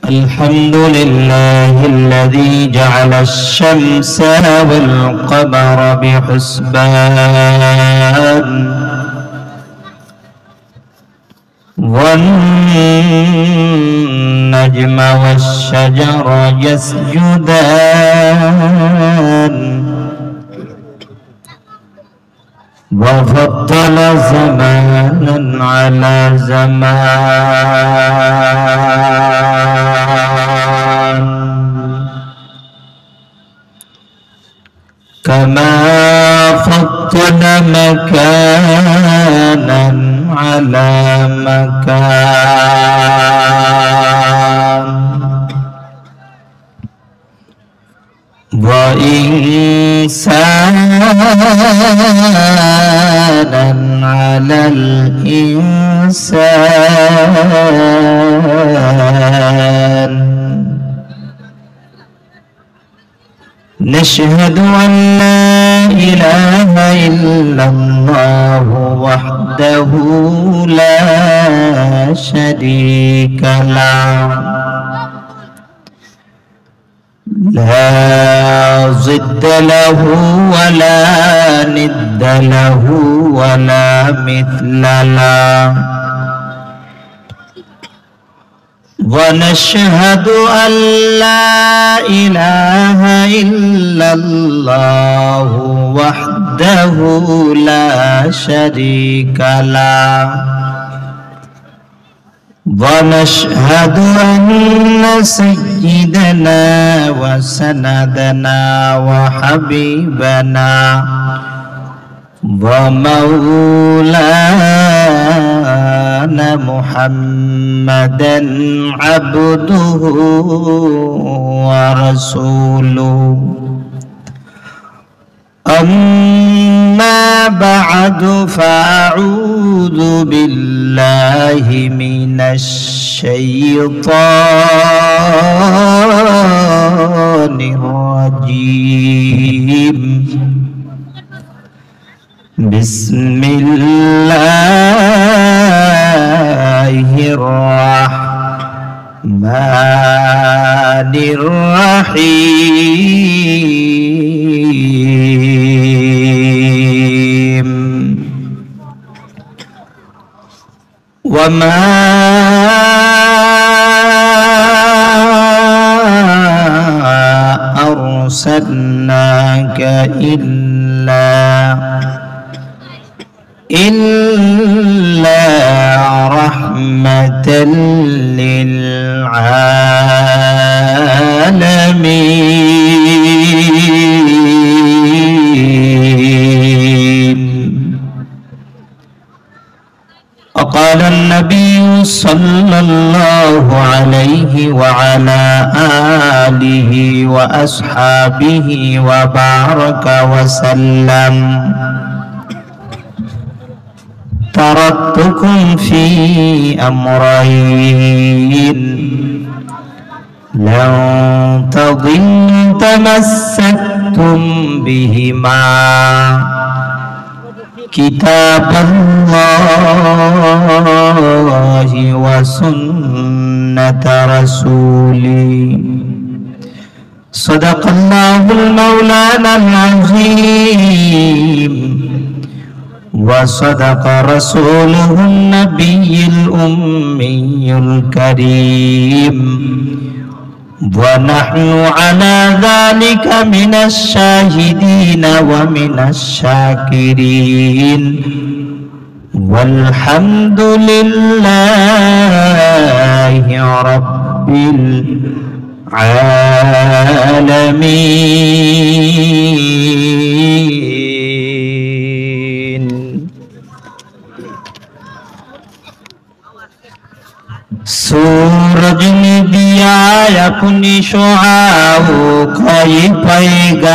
الحمد لله الذي جعل الشمس والقمر بحسبان والنجم والشجر يسجدان وفضل زمانا على زمان كما فضل مكانا على مكان وإنسانا على الإنسان نشهد أن لا إله إلا الله وحده لا شريك له لا ضد له ولا ند له ولا مثل له ونشهد أن لا إله إلا الله وحده لا شريك له ونشهد أن سيدنا وسندنا وحبيبنا ومولانا محمدا عبده ورسوله أما بعد فأعوذ بالله من الشيطان الرجيم بسم الله الرحمن الرحيم وما أرسلناك إلا رحمة للعالمين وقال النبي صلى الله عليه وعلى آله وأصحابه وبارك وسلم تركتكم في أمرين لن تضلوا تمسكتم بهما كتاب الله وسنة رسوله صدق الله المولانا العظيم وصدق رسوله النبي الأمي الكريم ونحن على ذلك من الشاهدين ومن الشاكرين والحمد لله رب العالمين सूरज ने दिया अपनी शुआओं का ये पैगाम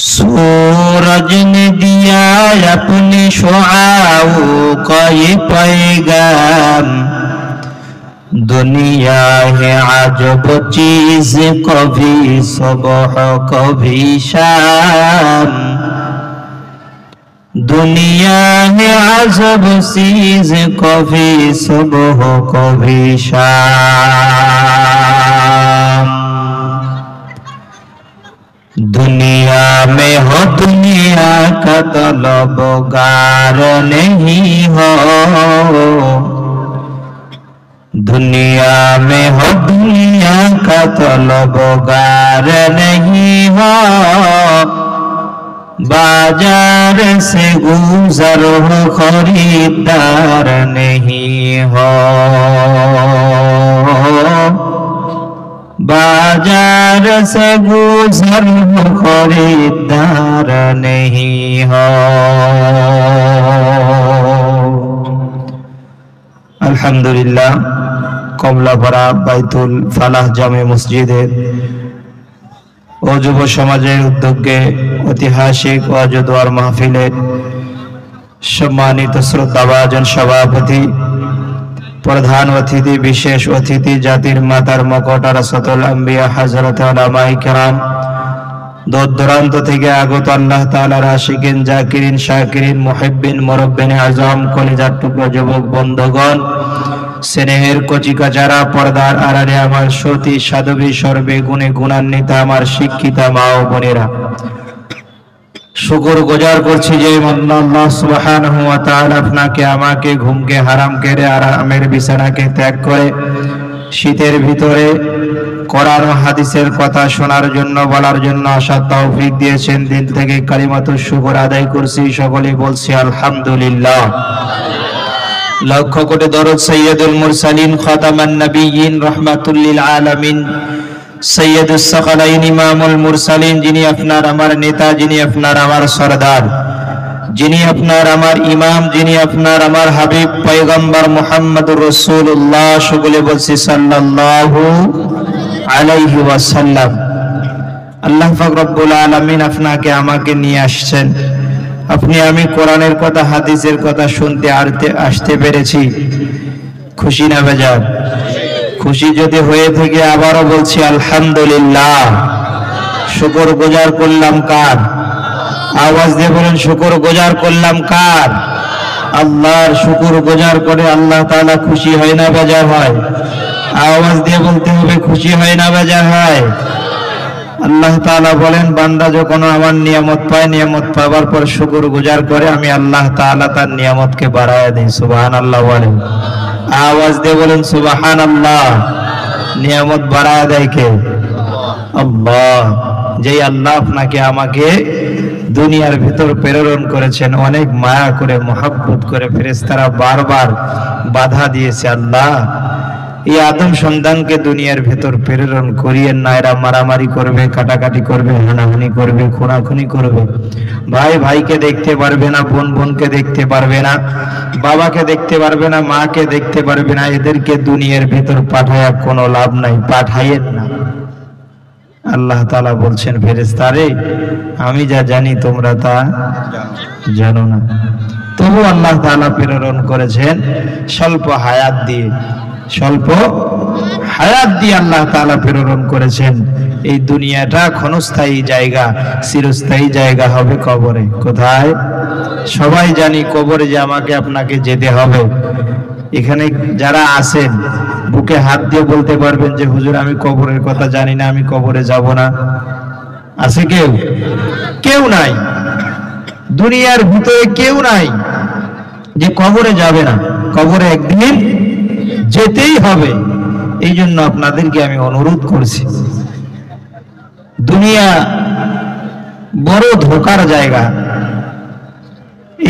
सूरज ने दिया अपनी शुआओं का ये पैगाम दुनिया है अजब चीज कभी सुबह कभी शाम दुनिया है अजब चीज, कभी सुबह कभी शाम। दुनिया में हो दुनिया का तलबगार नहीं हो, दुनिया में हो दुनिया का तलबगार नहीं हो, बाजार से गुजर हो खरीदार नहीं हो, बाजार से गुजर हो खरीदार नहीं हो। अल्हम्दुलिल्लाह कमलापाड़ा বাইতুল ফালাহ জামে মসজিদের ও যুব সমাজের উদ্যোগে ঐতিহাসিক ওয়াজ দোয়ার মাহফিলের সম্মানিত শ্রদ্ধাভাজন সভাপতি, প্রধান অতিথি, বিশেষ অতিথি, জাতির মাতার মকট রাসূলুল আম্বিয়া হযরত উলামায়ে কেরাম, দূর দূরান্ত থেকে আগত আল্লাহ তাআলার আশিকিন, জাকিরিন, শাকিরিন, মুহিব্বিন, মুরব্বিন আজম, কলিজার টুকরো যুবক বন্ধুগণ, স্নেহের কচিকাচারা, পর্দার আড়ালে আমার সতী সাধবী, সর্বে গুণে গুণান্বিতা আমার শিক্ষিতা মা ও বোনেরা, শুকর গুজার করছি যে আল্লাহ সুবহানাহু ওয়া তাআলা আপনাকে আমাকে ঘুমকে হারাম করে আরামের বিছানাকে ত্যাগ করে শীতের ভিতরে কোরআন ও হাদিসের কথা শোনার জন্য, বলার জন্য আশা তৌফিক দিয়েছেন। দিল থেকে কালিমাতুশ শুকর আদায় করছি, সকলেই বলছি আলহামদুলিল্লাহ। লক্ষ কোটি দরুদ সৈয়দুল মুরসালিন, খাতামান নবিয়্যিন, রাহমাতুল লিল আলামিন, সৈয়দুস সাকালাইন, ইমামুল মুরসালিন, যিনি আপনার আমার নেতা, যিনি আপনার আমার সরদার, যিনি আপনার আমার ইমাম, যিনি আপনার আমার হাবিব পয়গম্বর মুহাম্মদুর রাসূলুল্লাহ, সকলে বলছি সাল্লাল্লাহু আলাইহি ওয়াসাল্লাম। আল্লাহ পাক রব্বুল আলামিন আপনাকে আমাকে নিয়ে আসছেন, আপনি আমি কোরআনের কথা হাদিসের কথা শুনতে আসতে পেরেছি, খুশি না বেজার? খুশি যদি হয়ে থাকে আবারও বলছি আলহামদুলিল্লাহ। শুকর গুজার করলাম কার? আওয়াজ দিয়ে বলেন, শুকর গুজার করলাম কার? আল্লাহর। শুকর গুজার করে আল্লাহ তাআলা খুশি হয় না বেজার হয়? আওয়াজ দিয়ে বলতে হবে, খুশি হয় না বেজার হয়? আল্লাহ তাআলা বলেন, বান্দা যখন আমার নিয়ামত পায়, নিয়ামত পাওয়ার পর শুকর গুজার করে, আমি আল্লাহ তাআলা তার নিয়ামতকে বাড়ায় দেই। সুবহানাল্লাহ বলেন, আওয়াজ দিয়ে বলেন সুবহানাল্লাহ। নিয়ামত বাড়ায় দেয় কে? আল্লাহ। যেই আল্লাহ আপনাকে আমাকে দুনিয়ার ভিতর প্রেরণ করেছেন, অনেক মায়া করে, মহব্বত করে, ফেরেশতারা বারবার বাধা দিয়েছে, আল্লাহ এই আদম সন্তানকে দুনিয়ার ভেতর প্রেরণ করিয়েন না, এরা মারামারি করবে, কাটাকাটি করবে, হানাহানি করবে, খুনাখুনি করবে, ভাই ভাইকে দেখতে পারবে না, বোন বোনকে দেখতে পারবে না, বাবাকে দেখতে পারবে না, মাকে দেখতে পারবে না, এদেরকে দুনিয়ার ভেতর পাঠায়া কোনো লাভ নাই, পাঠাইয়েন না। আল্লাহ তাআলা বলছেন, ফেরেশতারে আমি যা জানি তোমরা তা জানো না। তবু আল্লাহ তাআলা প্রেরণ করেছেন স্বল্প হায়াত দিয়ে, স্বল্প হায়াত দিয়ে আল্লাহ তাআলা প্রেরণ করেছেন। এই দুনিয়াটা ক্ষণস্থায়ী জায়গা, চিরস্থায়ী জায়গা হবে কবরে। কোথায়? সবাই জানি কবরে যে আমাকে আপনাকে যেতে হবে। এখানে যারা আছেন বুকে হাত দিয়ে বলতে পারবেন যে হুজুর আমি কবরের কথা জানি না, আমি কবরে যাব না। আছে কেউ? কেউ নাই। দুনিয়ার ভিতরে কেউ নাই যে কবরে যাবে না। কবরে একদিন যেতেই হবে। এই জন্য আপনাদেরকে আমি অনুরোধ করছি, দুনিয়া বড় ধোকার জায়গা,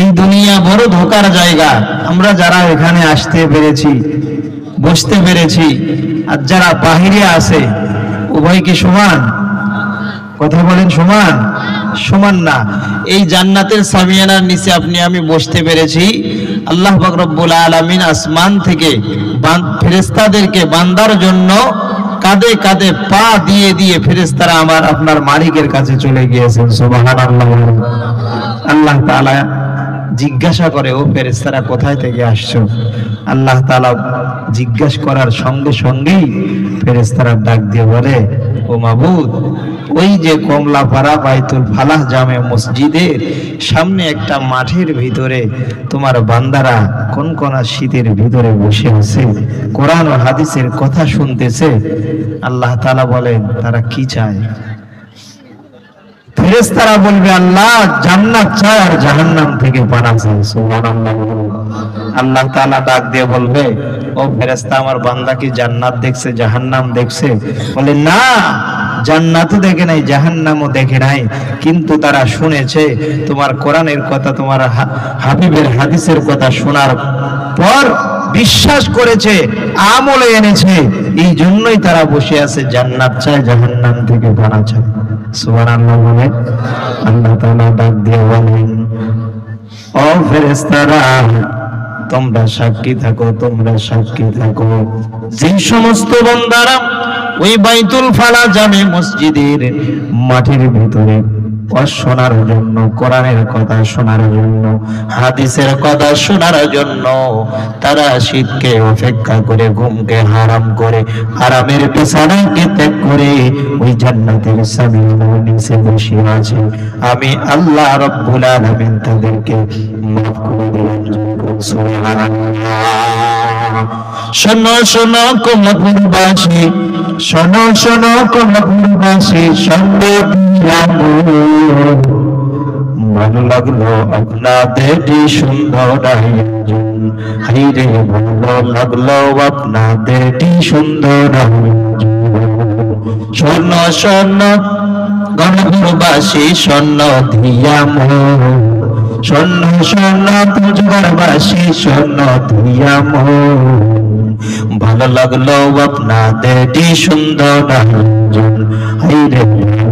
এই দুনিয়া বড় ধোকার জায়গা। আমরা যারা এখানে আসতে পেরেছি, বসতে পেরেছি, আর যারা বাহিরে আছে, উভয় কি সমান? কথা বলেন, সমান? সমান না। এই জান্নাতের সামিয়ানার নিচে আপনি আমি বসতে পেরেছি, আল্লাহ পাক রব্বুল আলামিন আসমান থেকে ফেরেশতাদেরকে বান্দার জন্য কাঁধে কাঁধে পা দিয়ে দিয়ে ফেরেশতারা আমার আপনার মালিকের কাছে চলে গিয়েছেন। সুবহানাল্লাহ। আল্লাহ তাআলা জিজ্ঞাসা করে, ও ফেরেশতারা কোথায় থেকে আসছো? আল্লাহ তাআলা জিজ্ঞাসা করার সঙ্গে সঙ্গেই ফেরেশতারা ডাক দিয়ে বলে, ও মাবুদ, ওই যে কমলাপাড়া বাইতুল ফালাহ জামে মসজিদের সামনে একটা মাঠের ভিতরে তোমার বান্দারা কোন শীতের ভিতরে বসে আছে, কোরআন ও হাদিসের কথা শুনতেছে। আল্লাহ তাআলা বলেন তারা কি চায়? ফেরেশতারা বলবে আল্লাহ জান্নাত চায় আর জাহান্নাম থেকে পানা চায়। সুবহানাল্লাহ। আল্লাহ তাআলা ডাক দিয়ে বলবে, ও ফেরেশতা, আমার বান্দা কি জান্নাত দেখছে জাহান্নাম দেখছে? বলে না, জান্নাতও দেখে নাই জাহান্নামও দেখে নাই, কিন্তু তারা শুনেছে তোমার কোরআনের কথা, তোমার হাবিবের হাদিসের কথা শোনার পর বিশ্বাস করেছে, আমলে এনেছে, এই জন্যই তারা বসে আছে, জান্নাত চায় জাহান্নাম থেকে পানা চায়। সুবহানাল্লাহ বলে আল্লাহ তাআলা ডাক দিয়ে বলেন, ও ফেরেশতারা তোমরা সাক্ষী থাকো, তোমরা সাক্ষী থাকো, যে সমস্ত বান্দারা ওই বাইতুল ফালা জামে মসজিদের মাঠের ভিতরে শোনার জন্য, কোরআনের কথা শোনার জন্য, হাদিসের কথা শোনার জন্য তারা শীতকে অপেক্ষা করে, ঘুমকে হারাম করে, হারামের বিছানাকে ত্যাগ করে ওই জান্নাতের সাবিলের নিচে বসে আছে, আমি আল্লাহ রাব্বুল আলামিন তাদেরকে মাফ করে দিলাম। সুবহানাল্লাহ। শোনো শোনো কমলাপুরবাসী, শোনো শোনো কমলাপুরবাসী, সঙ্গে ভালো লাগলো আপনাদের সুন্দর আয়োজন, হাইরে ভালো লাগলো আপনাদের সুন্দর আয়োজন। স্বর্ণ স্বর্ণ গণপুরবাসী, স্বর্ণ দিয়া মন, স্বর্ণ স্বর্ণ পুজোরবাসী, স্বর্ণ দিয়া মন, ভালো লাগলো আপনাদের সুন্দর আয়োজন, হাইরে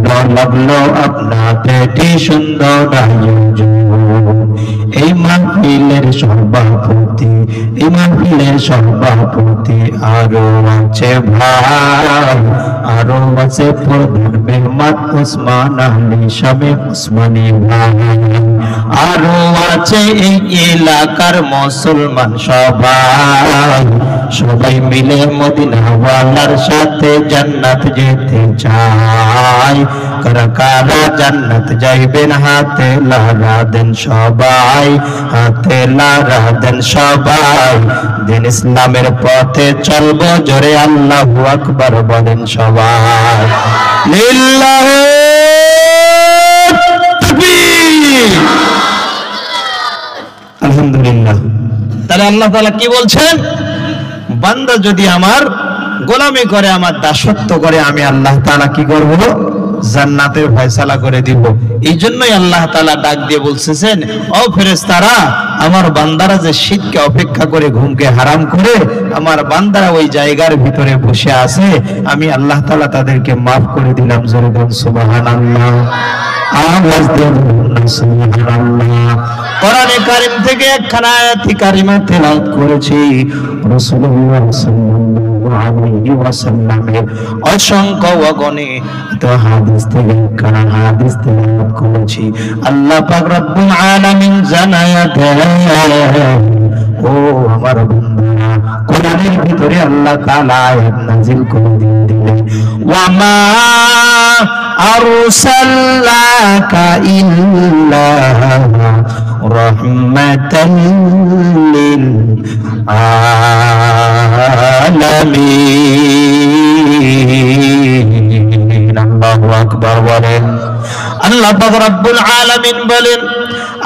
ভালো লাগলো আপনাদের সুন্দর আয়োজন। এই মাহফিলের সভাপতি, এই মাহফিলের সভাপতি আরো আছে ভাই, আরো আছে প্রধান মেহমান ওসমান আলী শামে ওসমানী ভাই, আরো আছে এই এলাকার মুসলমান সবাই, সবাই মিলে মদিনাওয়ালার সাথে জান্নাত যেতে চায়। কারা কারা জান্নাত যাইবেন হাতে লারা দেন সবাই, হাতে লারা দেন সবাই, দিন ইসলামের পথে চলবো জোরে আল্লাহু আকবার বলেন সবাই। লিল্লাহি তাকবীর। আলহামদুলিল্লাহ। তাহলে আল্লাহ তাআলা কি বলছেন? বান্দা যদি আমার গোলামি করে, আমার দাসত্ব করে, আমি আল্লাহ তাআলা কি করব? জান্নাতের ফয়সালা করে দিব। এই জন্যই আল্লাহ তাআলা ডাক দিয়ে বলতেছেন, ও ফেরেশতারা, আমার বান্দারা যে শীতকে অপেক্ষা করে, ঘুমকে হারাম করে আমার বান্দারা ওই জায়গার ভিতরে বসে আছে, আমি আল্লাহ তাআলা তাদেরকে মাফ করে দিলাম। জোরে বলুন সুবহানাল্লাহ। আওয়াজ দিয়ে বলুন সুবহানাল্লাহ। কোরআনে কারীম থেকে একখানা আয়াত কারিমা তেলাওয়াত করেছি, রাসূলুল্লাহ সাল্লাল্লাহু আলাইহি ওয়াসাল্লামের অসংখ্য অগণিত হাদিস থেকে একখানা হাদিস তেলাওয়াত করেছি। আল্লাহ পাক রব্বুল আলামিন জানায়া দেন, ও আমার বান্দারা, কোরআনের ভিতরে আল্লাহ তাআলা আয়াত নাযিল করে দিলেন, ওয়া মা আরসালনাকা ইল্লা রাহমাতাল লিল আলামিন। আল্লাহু আকবার বলেন। আল্লাহ পাক রব্বুল আলামিন বলেন,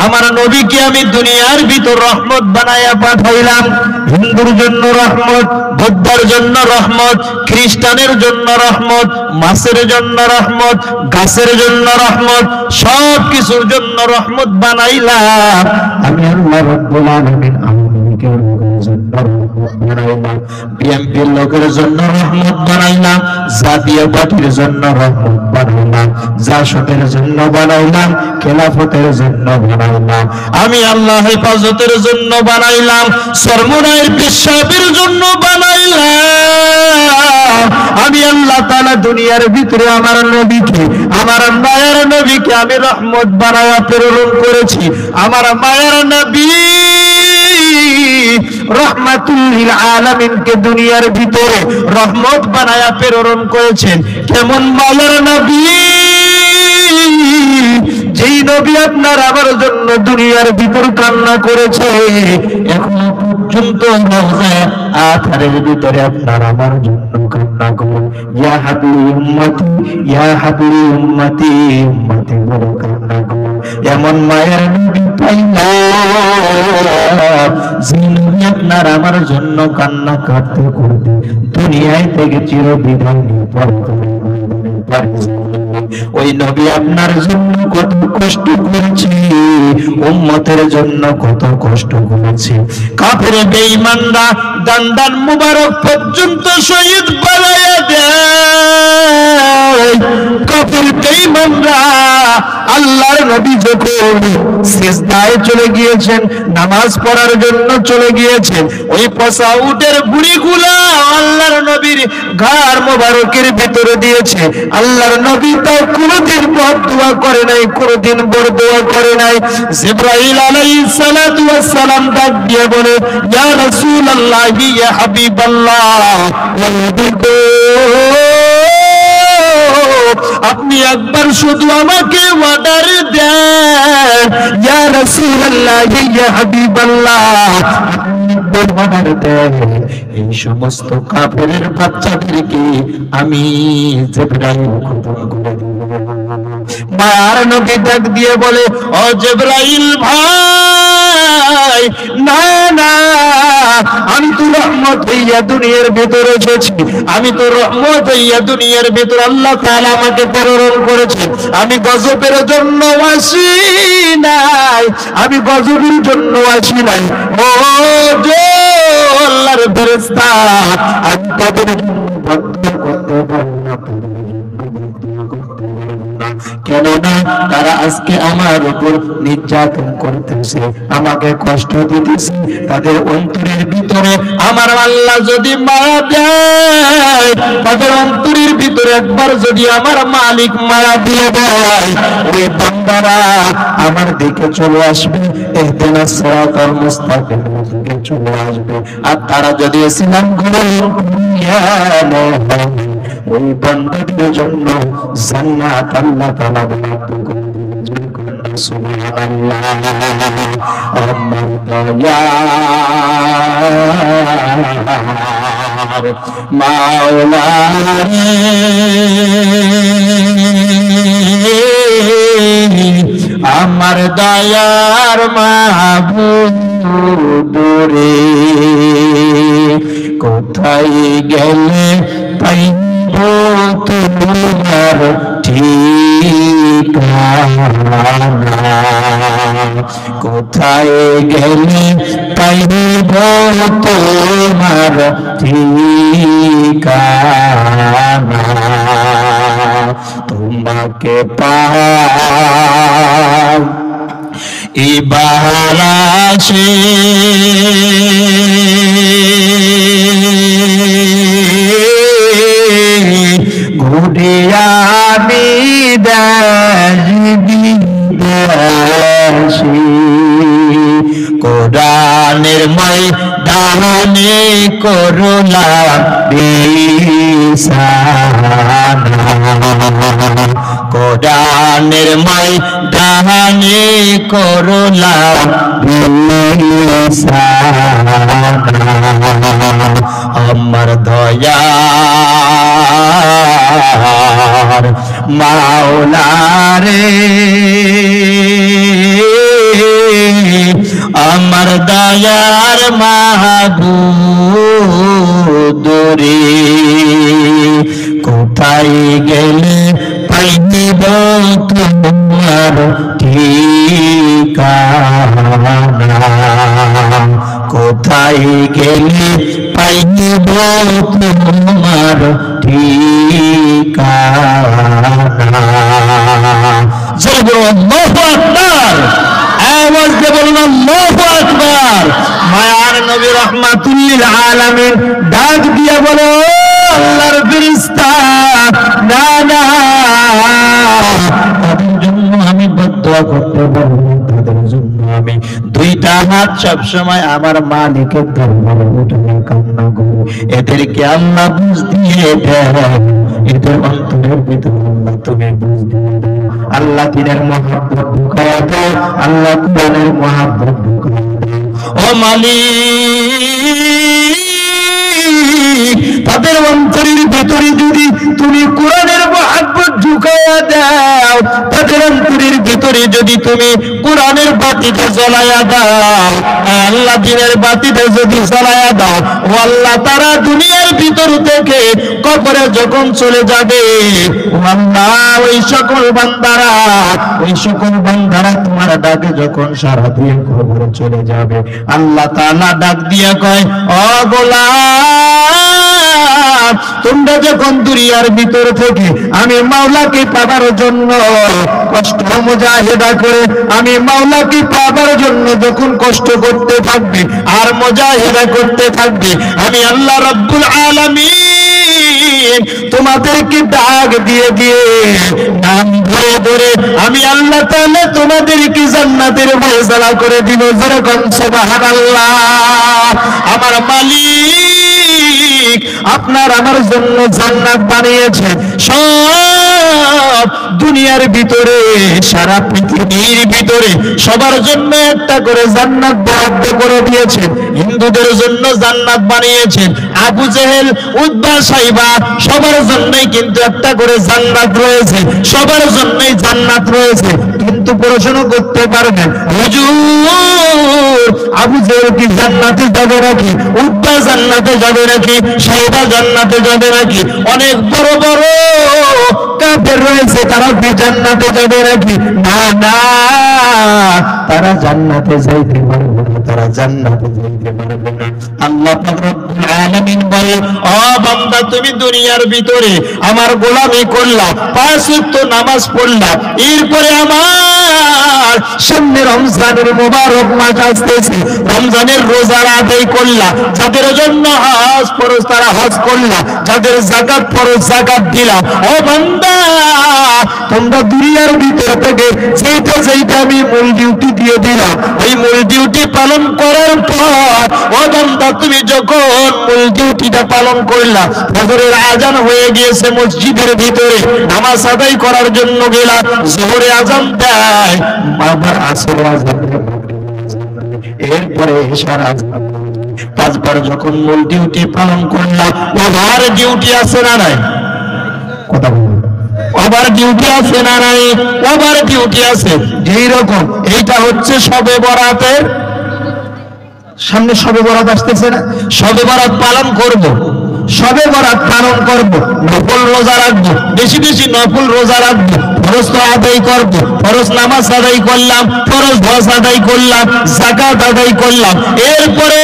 আমার নবীকে আমি দুনিয়ার ভিতর রহমত বানায়া পাঠাইলাম। হিন্দুর জন্য রহমত, বৌদ্ধের জন্য রহমত, খ্রিস্টানের জন্য রহমত, মাছের জন্য রহমত, গাছের জন্য রহমত, সব কিছুর জন্য রহমত বানাইলাম আমি আল্লাহ রাব্বুল আলামিন। আমেরিকার লোকের জন্য রহমত বানাইলাম, বিএনপির লোকের জন্য রহমত বানাইলাম, জাতীয় পার্টির জন্য রহমত বানাইলাম, জাসদের জন্য বানাইলাম, খেলাফতের জন্য বানাইলাম, আমি আল্লাহ হেফাজতের জন্য বানাইলাম, সরমুনায়ের পেশাবের জন্য বানাইলাম। আমি আল্লাহ তাআলা দুনিয়ার ভিতরে আমার নবীকে, আমার মায়ের নবীকে আমি রহমত বানায়া প্রেরণ করেছি। আমার মায়ের নবী রহমাতুল লিল আলামিনকে দুনিয়ার ভিতরে রহমত বানায়া প্রেরণ করেছেন। কেমন মায়ের নবী? যেই নবী আপনার আমার জন্য দুনিয়ার ভিতর কান্না করেছে, এখনো পর্যন্ত রওজায়ে আথারের ভিতরে আপনার আমার জন্য কান্না করুন, ইয়া হাবলি উম্মতি, ইয়া হাবলি উম্মতি, উম্মতি বলে কান্না করুন। এমন মায়ের নবী পাইলাম, যে নবী আপনার আমার জন্য কান্না করতে করতে দুনিয়ায় থেকে চিরবিদায় নিয়ে পড়তে। ওই নবী আপনার জন্য কত কষ্ট করেছে, উম্মতের জন্য কত কষ্ট করেছে। কাফের বেঈমানরা দান্দান মুবারক পর্যন্ত শহীদ বানায়া দেয়। কাফের বেঈমানরা আল্লাহর নবী যখন সিজদায় চলে গিয়েছেন, নামাজ পড়ার জন্য চলে গিয়েছেন, ওই পচা উটের বুড়িগুলা আল্লাহর নবীর ঘাড় মোবারকের ভিতরে দিয়েছে। আল্লাহর নবী তাও কোনদিন বদদুয়া করে নাই, কোনদিন বরদুয়া করে নাই। জিবরাইল আলাইহিস সালাতু ওয়াস সালাম ডাক দিয়ে বলে, ইয়া রাসূলুল্লাহ, ইয়া হাবিবাল্লাহ, ওয়া নবী গো, আপনি একবার শুধু আমাকে অর্ডার দেন, ইয়া রাসূলুল্লাহ, ইয়া হাবিবাল্লাহ, অর্ডার দেন, এই সমস্ত কাফেরের বাচ্চাদেরকে আমি জিবরাইল খতম করে দিব। মায়ার নবী ডাক দিয়ে বলে, ও জিবরাইল ভাই, না না, আমি তো রহমত হইয়া দুনিয়ার ভিতরে এসেছি, আমি তো রহমত হইয়া দুনিয়ার ভিতরে আল্লাহ তাআলা আমাকে প্রেরণ করেছেন। আমি গজবের জন্য আসি নাই, আমি গজবের জন্য আসি নাই। ও যে আল্লাহর ফেরেশতা, আমি তাদের বদদুয়া করতে পারি না, কেননা তারা আজকে আমার উপর নির্যাতন করতেছে, আমাকে কষ্ট দিতেছে। তাদের অন্তরের ভিতরে আমার আল্লাহ যদি মায়া দেয়, তাদের অন্তরের ভিতরে একবার যদি আমার মালিক মায়া দিয়ে দেয়, ওই বান্দারা আমার দিকে চলে আসবে, ইহদিনাস সিরাতাল মুস্তাকিমের দিকে চলে আসবে। আর তারা যদি ইসলাম গ্রহণ করে ওই বান্দাদের জন্য জান্নাত আল্লাহ তাআলা বরাদ্দ করে দিবেন। সুবহানাল্লাহ। আমার দয়ার মাওলা রে, আমার দয়ার মাহবুব রে, কোথায় গেলে পাইব তোমার ঠিকানা, কোথায় গেলে পাইব তোমার ঠিকানা, তোমাকে পাও এবার আসে ঘুরে আমি দেশি, কোরআনের ময়দানে করলাম বিছানা, কোরআনের ময়দানে করলাম বিছানা, আমার দয়ার মাওলা রে, আমার দয়ার মাহবুব রে, কোথায় গেলে পাইব তোমার ঠিকানা, কোথায় গেলে পাইব তোমার ঠিকানা। আল্লাহু আকবার, আওয়াজ দিয়ে বলুন আল্লাহু আকবার। মায়ার নবী রাহমাতুল লিল আলামিন ডাক দিয়ে বলে, আল্লাহর ফেরেশতা, না না, তাদের জন্য আমি বদ্ধ দোয়া করতে পারবে না তাদের জন্য আমি দুইটা হাত সব সময় আমার মালিকের দরবারে উঠিয়ে কান্না করি। এদেরকে আল্লাহ বুঝ দিয়ে দেয়, এদের অন্তরের ভিতরে আল্লাহ তুমি বুঝ দিয়ে দাও। আল্লাহ দিনের মহব্বত ঢুকায়া দাও, আল্লাহ কোরআনের মহব্বত ঢুকায়া দাও। ও মালিক, তাদের অন্তরের ভিতরে যদি তুমি কোরআনের মহব্বত ঢুকায়া দাও, তাদের অন্তরের ভিতরে যদি তুমি কোরআনের বাতিটা জ্বলায়া দাও, আল্লাহ দিনের বাতিটা যদি জ্বলায়া দাও, ও আল্লাহ তারা দুনিয়ার ভিতর থেকে কবরে যখন চলে যাবে, ও আল্লাহ ওই সকল বান্দারা তোমার ডাকে যখন সাড়া দিয়ে কবরে চলে যাবে, আল্লাহ তাআলা ডাক দিয়া কয়, ও গোলাম, তোমরা যখন দুনিয়ার ভিতর থেকে আমি মাওলাকে পাবার জন্য কষ্ট মুজাহিদা করে, আমি মাওলাকে পাবার জন্য যখন কষ্ট করতে থাকবে আর মুজাহিদা করতে থাকবে, আমি আল্লাহ রাব্বুল আলামিন তোমাদেরকে ডাক দিয়ে দিয়ে নাম ধরে ধরে আমি আল্লাহ তাআলা তোমাদেরকে জান্নাতের ফয়সালা করে দিব। যেরকম সুবহানাল্লাহ। আমার মালিক আপনার আমার জন্য জান্নাত বানিয়েছেন, সব দুনিয়ার ভিতরে সারা পৃথিবীর ভিতরে সবার জন্য একটা করে জান্নাত বরাদ্দ করে দিয়েছেন। হিন্দুদের জন্য জান্নাত বানিয়েছেন, আবু জেহেল উতবা সাইবা সবার জন্যই কিন্তু একটা করে জান্নাত রয়েছে, সবার জন্যই জান্নাত রয়েছে। কিন্তু প্রশ্ন করতে পারবেন, হুজুর আবু জেহেল কি জান্নাতে যাবে নাকি, উতবা জান্নাতে যাবে নাকি, সাইবা জান্নাতে যাবে নাকি, অনেক বড় বড় কাফের রয়েছে তারা কি জান্নাতে যাবে নাকি? না না, তারা জান্নাতে যাইতে পারবে না, তারা জান্নাতে যাইতে পারবে না। আল্লাহ পাক রব্বুল আলামিন বলে, ও বান্দা তুমি দুনিয়ার ভিতরে আমার গোলামি করলা, 5 ওয়াক্ত নামাজ পড়লা, এরপরে আমার সামনে রমজানের মুবারক মাস আসতেছে, রমজানের রোজা আদায় করলা, যাদের জন্য হজ ফরজ তারা হজ করলা, যাদের যাকাত ফরজ যাকাত দিলা। ও বান্দা তোমরা দুনিয়ার ভিতর থেকে যেটা আমি মূল ডিউটি দিয়ে দিলাম, ওই মূল ডিউটি পালন করার পর ও বান্দা তুমি যখন মূল ডিউটিটা পালন করলা, ফজরের আজান হয়ে গিয়েছে, মসজিদের ভিতরে নামাজ আদায় করার জন্য গেলা, জোহরে আজান দেয়, আবার আসর আজান দেয়, এরপরে ইশার আজান, 5 বার যখন মূল ডিউটি পালন করলাম, ওভার ডিউটি আছে না নাই? কথা বলুন, ওভার ডিউটি আছে না নাই? ওভার ডিউটি আছে। যেই রকম এইটা হচ্ছে শবে বরাতের সামনে, শবে বরাত আসতেছে না, শবে বরাত পালন করব, শবে বরাত পালন করব, নফল রোজা রাখবো, বেশি বেশি নফল রোজা রাখবো, ফরজ তো আদায় করব, ফরজ নামাজ আদায় করলাম, ফরজ হজ আদায় করলাম, যাকাত আদায় করলাম, এরপরে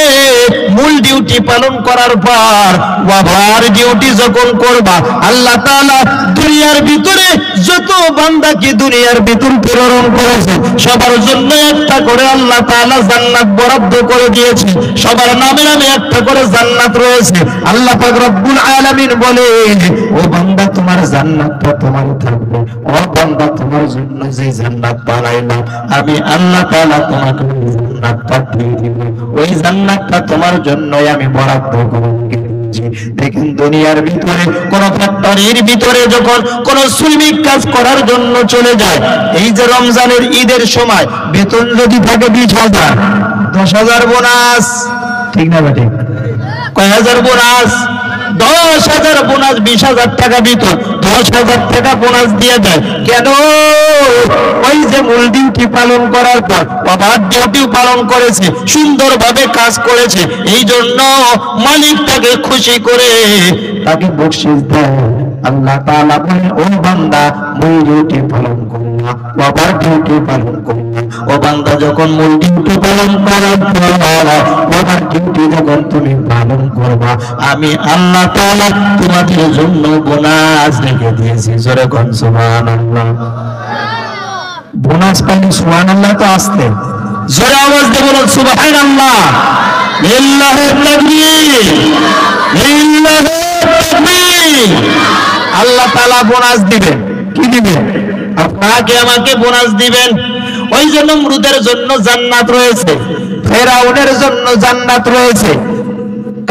মূল ডিউটি পালন করার পর ওভার ডিউটি যখন করবা, আল্লাহ তাআলা দুনিয়ার ভিতরে যত বান্দাকে দুনিয়ার ভিতর প্রেরণ করেছে সবার জন্য একটা করে আল্লাহ তাআলা জান্নাত বরাদ্দ করে দিয়েছে, সবার নামে নামে একটা করে জান্নাত রয়েছে। আল্লাহ পাক রব্বুল আলামিন বলে, ও বান্দা তোমার জান্নাতটা তোমার থাকবে, ও বান্দা তোমার জন্য যে জান্নাত বানাইলাম আমি আল্লাহ তাআলা তোমাকে জান্নাতটা দিয়ে দিব, ওই জান্নাতটা তোমার জন্যই আমি বরাদ্দ করে দিয়েছি। দেখেন দুনিয়ার ভিতরে কোন ফ্যাক্টরির ভিতরে যখন কোন শ্রমিক কাজ করার জন্য চলে যায়, এই যে রমজানের ঈদের সময় বেতন যদি থাকে 20,000, 10,000 বোনাস, ঠিক না বেটে? কয় হাজার বোনাস? 10,000 বোনাস, 20,000 টাকা বেতন, 10,000 টাকা বোনাস দিয়ে দেয়। কেন? ওই যে মূল ডিউটি পালন করার পর ওভার ডিউটিও পালন করেছে, সুন্দরভাবে কাজ করেছে, এই জন্য মালিক তাকে খুশি করে তাকে বকশিশ দেয়। আল্লাহ তাআলা বলে, ও বান্দা মূল ডিউটি পালন করলা, ওভার ডিউটি পালন করলা, ও বান্দা যখন মূল ডিউটি পালন করার পর ওভার ডিউটি যখন তুমি পালন করবা, আমি আল্লাহ তাআলা তোমাদের জন্য বোনাস রেখে দিয়েছি। জোরে কোন সুবহানাল্লাহ। বোনাস পাইলে সুবহানাল্লাহ তো আসতে, জোরে আওয়াজ দিয়ে বলুন সুবহানাল্লাহ। লিল্লাহি তাকবীর, লিল্লাহি তাকবীর। আল্লাহ তাআলা বোনাস দিবেন। কি দিবেন? আপনাকে আমাকে বোনাস দিবেন। ওই যে নমরুদের জন্য জান্নাত রয়েছে, ফেরাউনের জন্য জান্নাত রয়েছে,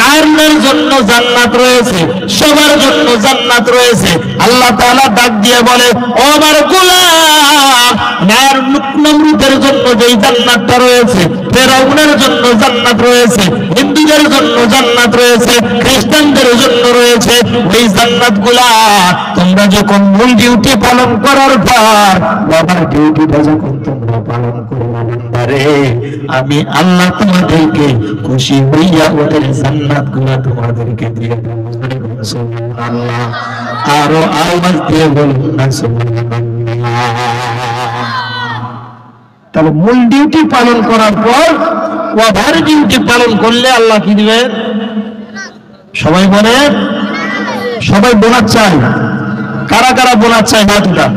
কারণের জন্য জান্নাত রয়েছে, সবার জন্য জান্নাত রয়েছে। আল্লাহ তাআলা ডাক দিয়ে বলে, ও আমার গোলাম, নমরুদের জন্য যেই জান্নাতটা রয়েছে, ফেরাউনের জন্য জান্নাত রয়েছে, হিন্দুদের জন্য জান্নাত রয়েছে, খ্রিস্টানদের জন্য রয়েছে, ওই জান্নাতগুলা তোমরা যখন মূল ডিউটি পালন করার পর, বাবার ডিউটিটা যখন তোমরা পালন করবে বান্দারে, আমি আল্লাহ তোমাদেরকে খুশি হইয়া ওদের জান্নাতগুলা তোমাদেরকে দিয়ে দেব। সুবহানাল্লাহ, আরো আওয়াজ দিয়ে বলুন না সুবহানাল্লাহ। তাহলে মূল ডিউটি পালন করার পর ওভার ডিউটি পালন করলে আল্লাহ কি দিবেন? সবাই বলে, সবাই বোনাস চাই। কারা কারা বোনাস চাই? হাত উঠান,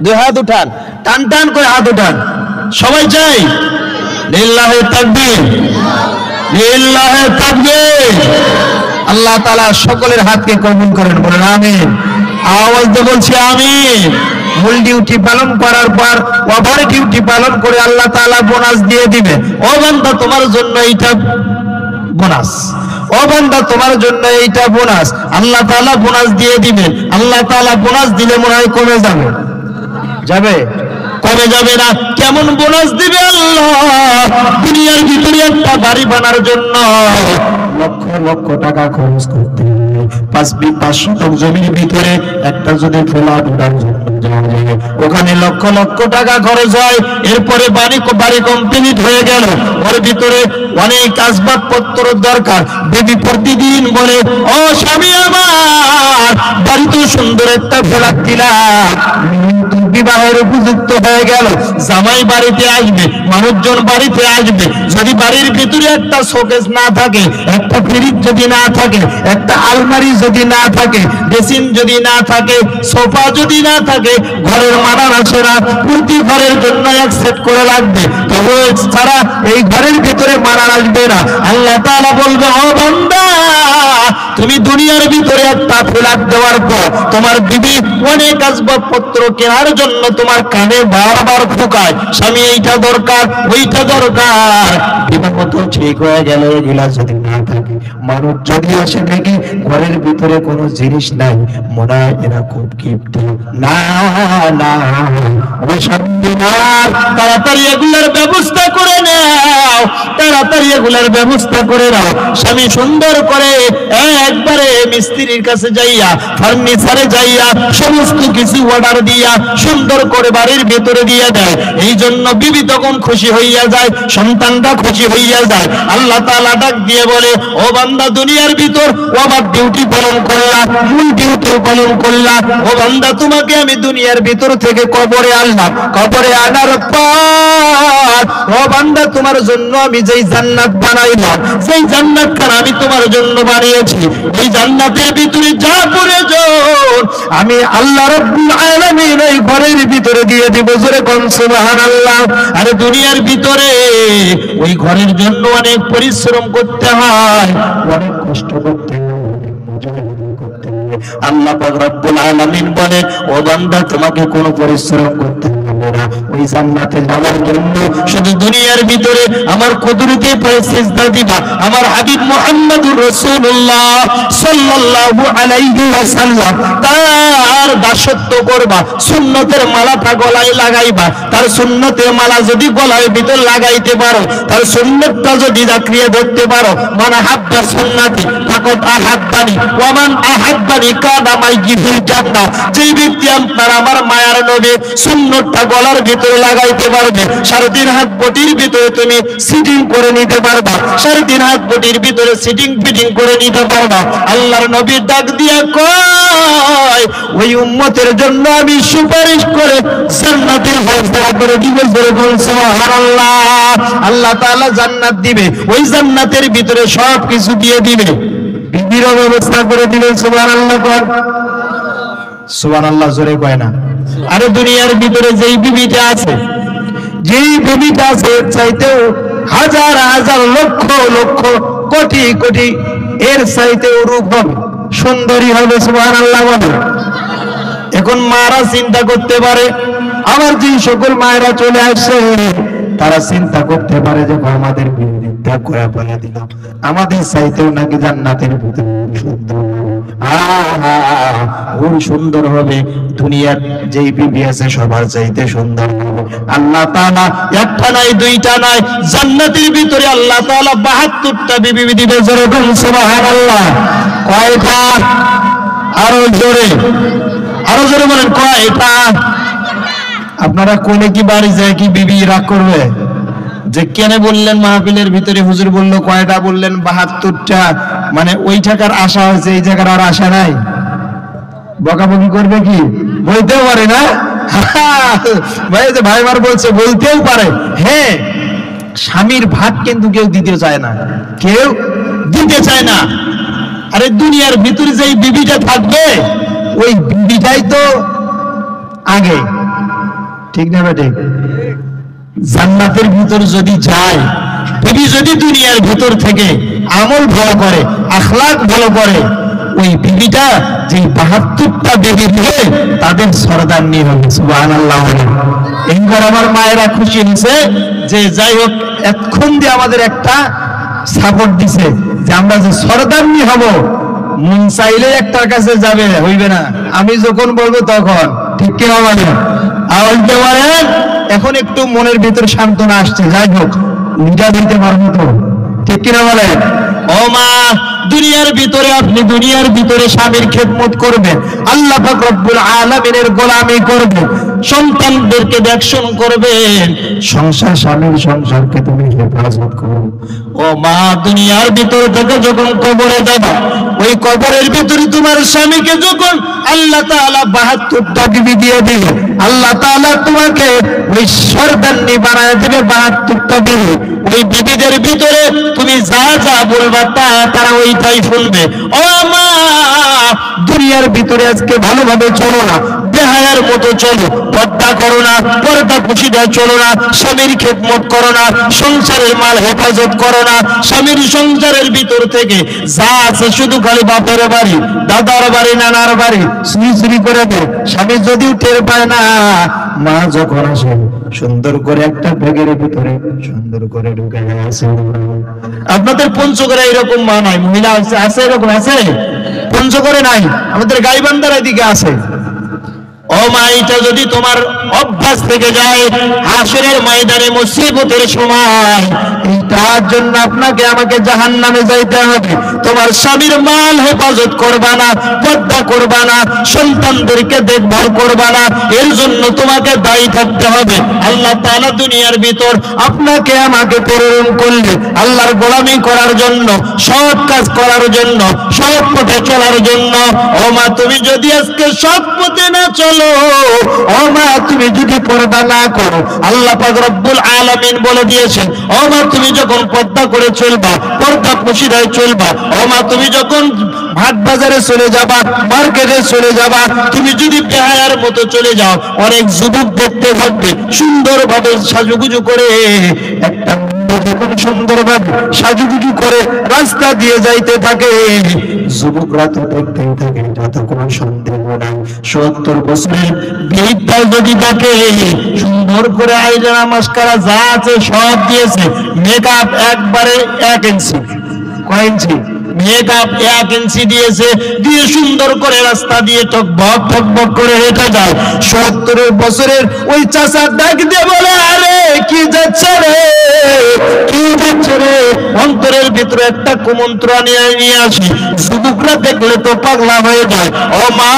দুই হাত উঠান, টান টান করে হাত উঠান। সবাই চাই? লিল্লাহি তাকবীর, লিল্লাহি তাকবীর। আল্লাহ তাআলা সকলের হাতকে কবুল করেন, বলেন আমিন। আওয়াজ দিয়ে বলছি আমিন। মূল ডিউটি পালন করার পর ওভার ডিউটি পালন করে আল্লাহ তাআলা বোনাস দিয়ে দিবে। ও বান্দা, তোমার জন্য এইটা বোনাস, ও বান্দা তোমার জন্য এইটা বোনাস। আল্লাহ তাআলা বোনাস দিয়ে দিবেন। আল্লাহ তাআলা বোনাস দিলে মনে হয় কমে যাবে, যাবে? কমে যাবে না। কেমন বোনাস দিবে আল্লাহ? দুনিয়ার ভিতরে একটা বাড়ি বানার জন্য লক্ষ লক্ষ টাকা খরচ করতে হবে। 5 শতক জমির ভিতরে একটা যদি ফ্ল্যাট ওঠার জন্য যাওয়া যায়, ওখানে লক্ষ লক্ষ টাকা খরচ হয়। এরপরে বাড়ি কমপ্লিট হয়ে গেল, ওর ভিতরে অনেক আসবাবপত্র দরকার। বিবি প্রতিদিন বলে, ও স্বামী আমার, বাড়ি তো সুন্দর একটা ফ্ল্যাট দিলাম, বিবাহের উপযুক্ত হয়ে গেল। জামাই বাড়িতে আসবে, মানুষজন বাড়িতে আসবে, যদি বাড়ির ভিতরে একটা শোকেস না থাকে, একটা ফ্রিজ যদি না থাকে, একটা আলমারি যদি না থাকে, ড্রেসিং যদি না থাকে, সোফা যদি না থাকে, ঘরের মানার আসে না। প্রতি ঘরের জন্য এক সেট করে লাগবে, তবে ছাড়া এই ঘরের ভিতরে মানার আসবে না। আল্লাহ তাআলা বলবে, ও বান্দা, তুমি দুনিয়ার ভিতরে একটা ফ্ল্যাট দেওয়ার পর তোমার বিবি অনেক আসবাবপত্র কেনার জন্য তোমার কানে বারবার ঠোকায়, স্বামী এইটা দরকার, ওইটা দরকার। বিবাহ মতো ঠিক হয়ে গেল, এগুলা যদি না থাকে, মানুষ যদি আসে দেখি ঘরের ভিতরে কোনো জিনিস নাই, মনে হয় এরা খুব কিপ্টে। না না, তাড়াতাড়ি এগুলার ব্যবস্থা করে নাও, তাড়াতাড়ি এগুলার ব্যবস্থা করে নাও। স্বামী সুন্দর করে একবারে মিস্ত্রির কাছে যাইয়া, ফার্নিচারে যাইয়া, সমস্ত কিছু অর্ডার দিয়া সুন্দর করে বাড়ির ভেতরে দিয়ে দেয়। এই জন্য বিবি তখন খুশি হইয়া যায়, সন্তানটা খুশি হইয়া যায়। আল্লাহ তাআলা ডাক দিয়ে বলে, ও বান্দা, দুনিয়ার ভিতর ও আমার ডিউটি পালন করলা, মূল ডিউটি পালন করলা। ও বান্দা, তোমাকে আমি দুনিয়ার ভিতর থেকে কবরে আনলাম। কবরে আনার পর ও বান্দা, তোমার জন্য আমি যেই জান্নাত বানাইলাম, সেই জান্নাতটা আমি তোমার জন্য বানিয়েছি। এই জান্নাতের ভিতরে যা প্রয়োজন আমি আল্লাহ রাব্বুল আলামিন এই ঘরের ভিতরে দিয়ে দিব। জোরে কোন সুবহানাল্লাহ। আরে দুনিয়ার ভিতরে ওই ঘরের জন্য অনেক পরিশ্রম করতে হয়, অনেক কষ্ট করতে হয়, আল্লাহ পাক রব্বুল আলামিন বলে, ও বান্দা, তোমাকে কোনো পরিশ্রম করতে হবে না। ওই জান্নাতে যাওয়ার জন্য শুধু দুনিয়ার ভিতরে আমার কুদরতে পড়ে সিজদা দিবা, আমার হাবিব মুহাম্মদুর রাসূলুল্লাহ সাল্লাল্লাহু আলাইহি ওয়াসাল্লাম তার দাসত্ব করবা, সুন্নতের মালাটা গলায় লাগাইবা। তার সুন্নতের মালা যদি গলায় ভিতর লাগাইতে পারো, তার সুন্নতটা যদি জাকরিয়ে ধরতে পারো, মান হাব্বা সুন্নতি ফাকাদ আহাব্বানি ওয়া মান আহাব্বানি কানা মাইয়ি ফিল জান্নাহ। যেই ব্যক্তি আপনার আমার মায়ার নবী সুন্নতটা গলার ভিতরে লাগাইতে পারবে, 3.5 হাত বটির ভিতরে তুমি সিটিং করে নিতে পারবা, 3.5 হাত বটির ভিতরে সিটিং ফিটিং করে নিতে পারবা। আল্লাহর নবী ডাক দিয়া কয়, ওই উম্মতের জন্য আমি সুপারিশ করে জান্নাতের ফয়সালা করে দিব। সুবহানাল্লাহ। আল্লাহ তাআলা জান্নাত দিবে, ওই জান্নাতের ভিতরে সব কিছু দিয়ে দিবে, বিবির ব্যবস্থা করে দিবে। সুবহানাল্লাহ। সুবহানাল্লাহ জোরে কয় না? আরে দুনিয়ার ভিতরে যেই বিবিটা আছে, যেই বিবিটা আছে, চাইতেও হাজার হাজার লক্ষ লক্ষ কোটি কোটি এর চাইতেও রূপ হবে, সুন্দরী হবে। সুবহানাল্লাহ বলে। এখন মারা চিন্তা করতে পারে, আমার যে সকল মায়েরা চলে আসছে তারা চিন্তা করতে পারে যে আমাদের বিয়ে ত্যাগ করে বলে দিল, আমাদের চাইতেও নাকি জান্নাতের ভিতরে সুন্দর, ওর সুন্দর হবে, দুনিয়ার যেই বিবি আছে সবার চাইতে সুন্দর হবে। আল্লাহ তাআলা একটা নাই দুইটা নাই, জান্নাতের ভিতরে আল্লাহ তাআলা 72টা বিবি দিবে। যেরকম সুবহানাল্লাহ। কয়টা? আরো জোরে বলেন, কয়টা? আপনারা কোনে কি বাড়ি যায় কি বিবি রাগ করবে যে কেন বললেন মাহফিলের ভিতরে হুজুর বললো কয়টা, বললেন 72টা, মানে ওই টাকার আশা হয়েছে, এই জায়গার আর আশা নাই? বকাবকি করবে কি? বলতেও পারে না ভাই, যে ভাইবার বলছে বলতেও পারে। হ্যাঁ, স্বামীর ভাগ কিন্তু কেউ দিতে চায় না, কেউ দিতে চায় না। আরে দুনিয়ার ভিতরে যে বিবিটা থাকবে ওই বিবিটাই তো আগে, ঠিক না বেটে? জান্নাতের ভিতর যদি যায়, বিবি যদি দুনিয়ার ভিতর থেকে আমল ভালো করে, আখলাক ভালো করে, ওই বিবিটা যে 72টা বিবি দিয়ে তাদের সরদারনি হবে। সুবহানাল্লাহ। এইবার আমার মায়েরা খুশি হয়েছে যে যাই হোক এতক্ষণ দিয়ে আমাদের একটা সাপোর্ট দিছে যে আমরা যে সরদারনি হব, মন চাইলে একটার কাছে যাবে, হইবে না, আমি যখন বলবো তখন, ঠিক কিনা বলেন? বলতে পারেন এখন একটু মনের ভিতর সান্ত্বনা আসছে, যাই হোক নিটা দিতে পারবো তো, ঠিক কিনা বলেন? ও মা, দুনিয়ার ভিতরে আপনি দুনিয়ার ভিতরে স্বামীর খেদমত করবেন, আল্লাহ পাক রব্বুল আলামিনের গোলামি করবেন, সন্তানদেরকে দেখশন করবেন, সংসার স্বামীর সংসারকে তুমি হেফাজত করো। ও মা, দুনিয়ার ভিতর থেকে যখন কবরে যাবা, ওই কবরের ভিতরে তোমার স্বামীকে যখন আল্লাহ তাআলা 72টা বিবি দিয়ে দিবে, আল্লাহ তাআলা তোমাকে ওই সরদারনি বানায় দেবে 72টা বিবি। ওই বিবিদের ভিতরে তুমি যা যা বলবা তারা ওইটাই শুনবে। ও মা, দুনিয়ার ভিতরে আজকে ভালোভাবে চলো না, বেহায়ার মতো চলো, পর্দা করো না, পর্দা পুশিদা চলো না, স্বামীর খেদমত করো না, সংসারের মাল হেফাজত করো না, স্বামীর সংসারের ভিতর থেকে যা আছে শুধু খালি বাপের বাড়ি, দাদার বাড়ি, নানার বাড়ি চুরি চুরি করে দে। স্বামী যদিও টের পায় না, মা যখন আসে সুন্দর করে একটা ব্যাগের ভিতরে সুন্দর করে ঢুকে আসে। আপনাদের পঞ্চগড়ে এরকম মা নাই? মহিলা আছে এরকম? আছে? পঞ্চগড়ে নাই, আমাদের গাইবান্ধার এদিকে আছে। ও মা, এটা যদি তোমার অভ্যাস থেকে যায়, হাসরের ময়দানে মুসিবতের সময় তার জন্য আপনাকে আমাকে জাহান্নামে যাইতে হবে। তোমার স্বামীর মাল হেফাজত করবা না, পর্দা করবা না, সন্তানদেরকে দেখভাল করবা না, এর জন্য তোমাকে দায়ী থাকতে হবে। আল্লাহ তাআলা দুনিয়ার ভিতর আপনাকে আমাকে প্রেরণ করলে আল্লাহর গোলামি করার জন্য, সৎ কাজ করার জন্য, সৎ পথে চলার জন্য। ও মা, তুমি যদি আজকে সৎ পথে না চলো, ও মা, তুমি যদি পর্দা না করো, আল্লাহ পাক রব্বুল আলামিন বলে দিয়েছেন, ও মা, তুমি যখন পর্দা করে চলবা, পর্দা পুশিদায় চলবা, ও মা, তুমি যখন হাট বাজারে চলে যাবা, মার্কেটে চলে যাবা, তুমি যদি বেহায়ার মতো চলে যাও, অনেক যুবক দেখতে থাকবে সুন্দরভাবে সাজুগুজু করে, একটা সুন্দরভাবে সাজুগুজু করে রাস্তা দিয়ে যাইতে থাকে, যুবকরা তো দেখতেই থাকে, যত কোনো সন্দেহ নাই। 70 বছরের বৃদ্ধা যদি দেখে সুন্দর করে আইলানা মাস্কারা যা আছে সব দিয়েছে, মেকআপ একবারে 1 ইঞ্চি, কয় ইঞ্চি মেকআপ 1 ইঞ্চি দিয়েছে, দিয়ে সুন্দর করে রাস্তা দিয়ে টকবক টকবক করে হেঁটে যায়, 70 বছরের ওই চাচা ডাক দিয়ে বলে, আরে কি যাচ্ছে রে, কি যাচ্ছে রে? অন্তরের ভিতরে একটা কুমন্ত্রণা নিয়ে আসি। যুবকরা দেখলে তো পাগলা হয়ে যায়। ও মা,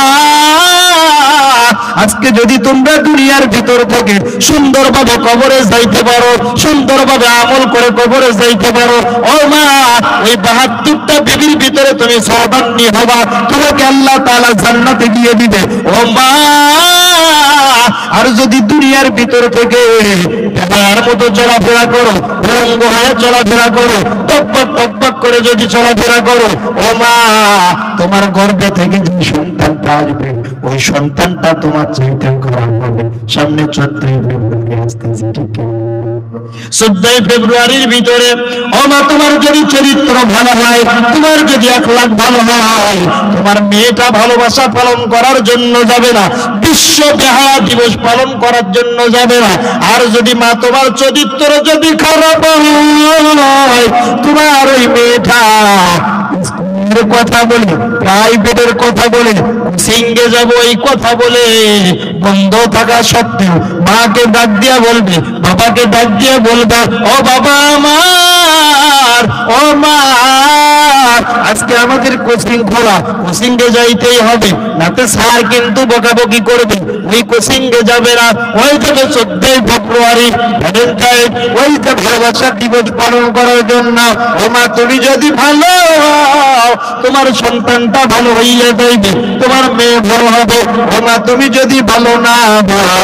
আজকে যদি তোমরা দুনিয়ার ভিতর থেকে সুন্দরভাবে কবরে যাইতে পারো, সুন্দরভাবে আমল করে কবরে যাইতে পারো, ও মা, ওই 72টা বিবির ভিতরে তুমি সরদারনি হবা, তোমাকে আল্লাহ তাআলা জান্নাতে দিয়ে দিবে। ও মা, আর যদি দুনিয়ার ভিতর থেকে বেহায়ার মতো চলাফেরা করো, রঙ্গ হয়ে চলাফেরা করো, টকবক টকবক করে যদি চলাফেরা করো, ও মা, তোমার গর্ভে থেকে যে সন্তানটা আসবে, ওই সন্তানটা তোমার চাইতে খারাপ হবে। সামনে 14 ফেব্রুয়ারি আসতেছে, ঠিক কি? 14 ফেব্রুয়ারির ভিতরে ও মা, তোমার যদি চরিত্র ভালো হয়, তোমার যদি আখলাক ভালো হয়, তোমার মেয়েটা ভালোবাসা পালন করার জন্য যাবে না, বিশ্ব বেহায়া দিবস পালন করার জন্য যাবে না। আর যদি মা তোমার চরিত্র যদি খারাপ হয়, তোমার ওই মেয়েটা কথা বলে, প্রাইভেটের কথা বলে, সিঙ্গে যাব এই কথা বলে বন্ধ থাকা সত্ত্বেও মাকে ডাক দিয়া বলবে, বাবাকে ডাক দিয়া বলবে, ও বাবা আমার, ও মা, আজকে আমাদের কোচিং খোলা, কোচিংয়ে যাইতেই হবে, নাতে স্যার কিন্তু বকাবকি করবে, ওই কোচিংয়ে যাবে না। ওই থেকে 14 ফেব্রুয়ারি ভ্যালেন্টাইন, ওই যে ভালোবাসার দিবস পালন করার জন্য। ও মা, তুমি যদি ভালো হও, তোমার সন্তানটা ভালো হইয়া যাইবে, তোমার মেয়ে ভালো হবে। ও মা, তুমি যদি ভালো না হও,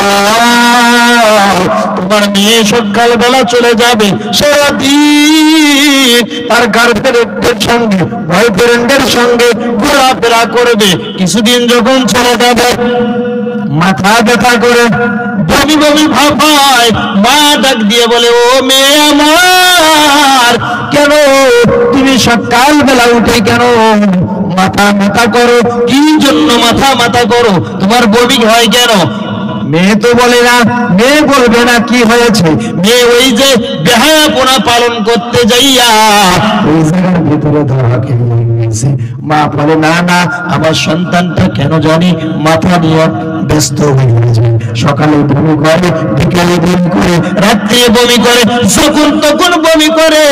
তোমার মেয়ে সকালবেলা চলে যাবে, সারাদিন তার গার্লফ্রেন্ডের সঙ্গে, বয়ফ্রেন্ডের সঙ্গে ঘোরাফেরা করবে। কিছুদিন যখন চলে যাবে, মাথা ব্যথা করে, বমি বমি ভাব হয়, মা ডাক দিয়ে বলে, ও মেয়ে আমার, কেন তুমি সকালবেলা উঠে কেন মাথা মাথা করো? কি জন্য মাথা মাথা করো? তোমার বমি হয় কেন? মেয়ে তো বলে না, মেয়ে বলবে না কি হয়েছে। মেয়ে ওই যে বেহায়াপনা পালন করতে যাইয়া ওই জায়গার ভিতরে ধরা খেয়ে গেছে। মা বলে, না না, আমার সন্তানটা কেন জানি মাথা নিয়ে ব্যস্ত হয়ে যায়, সকালে বমি করে, বিকেলে বমি করে, রাত্রে বমি করে, যখন তখন বমি করে।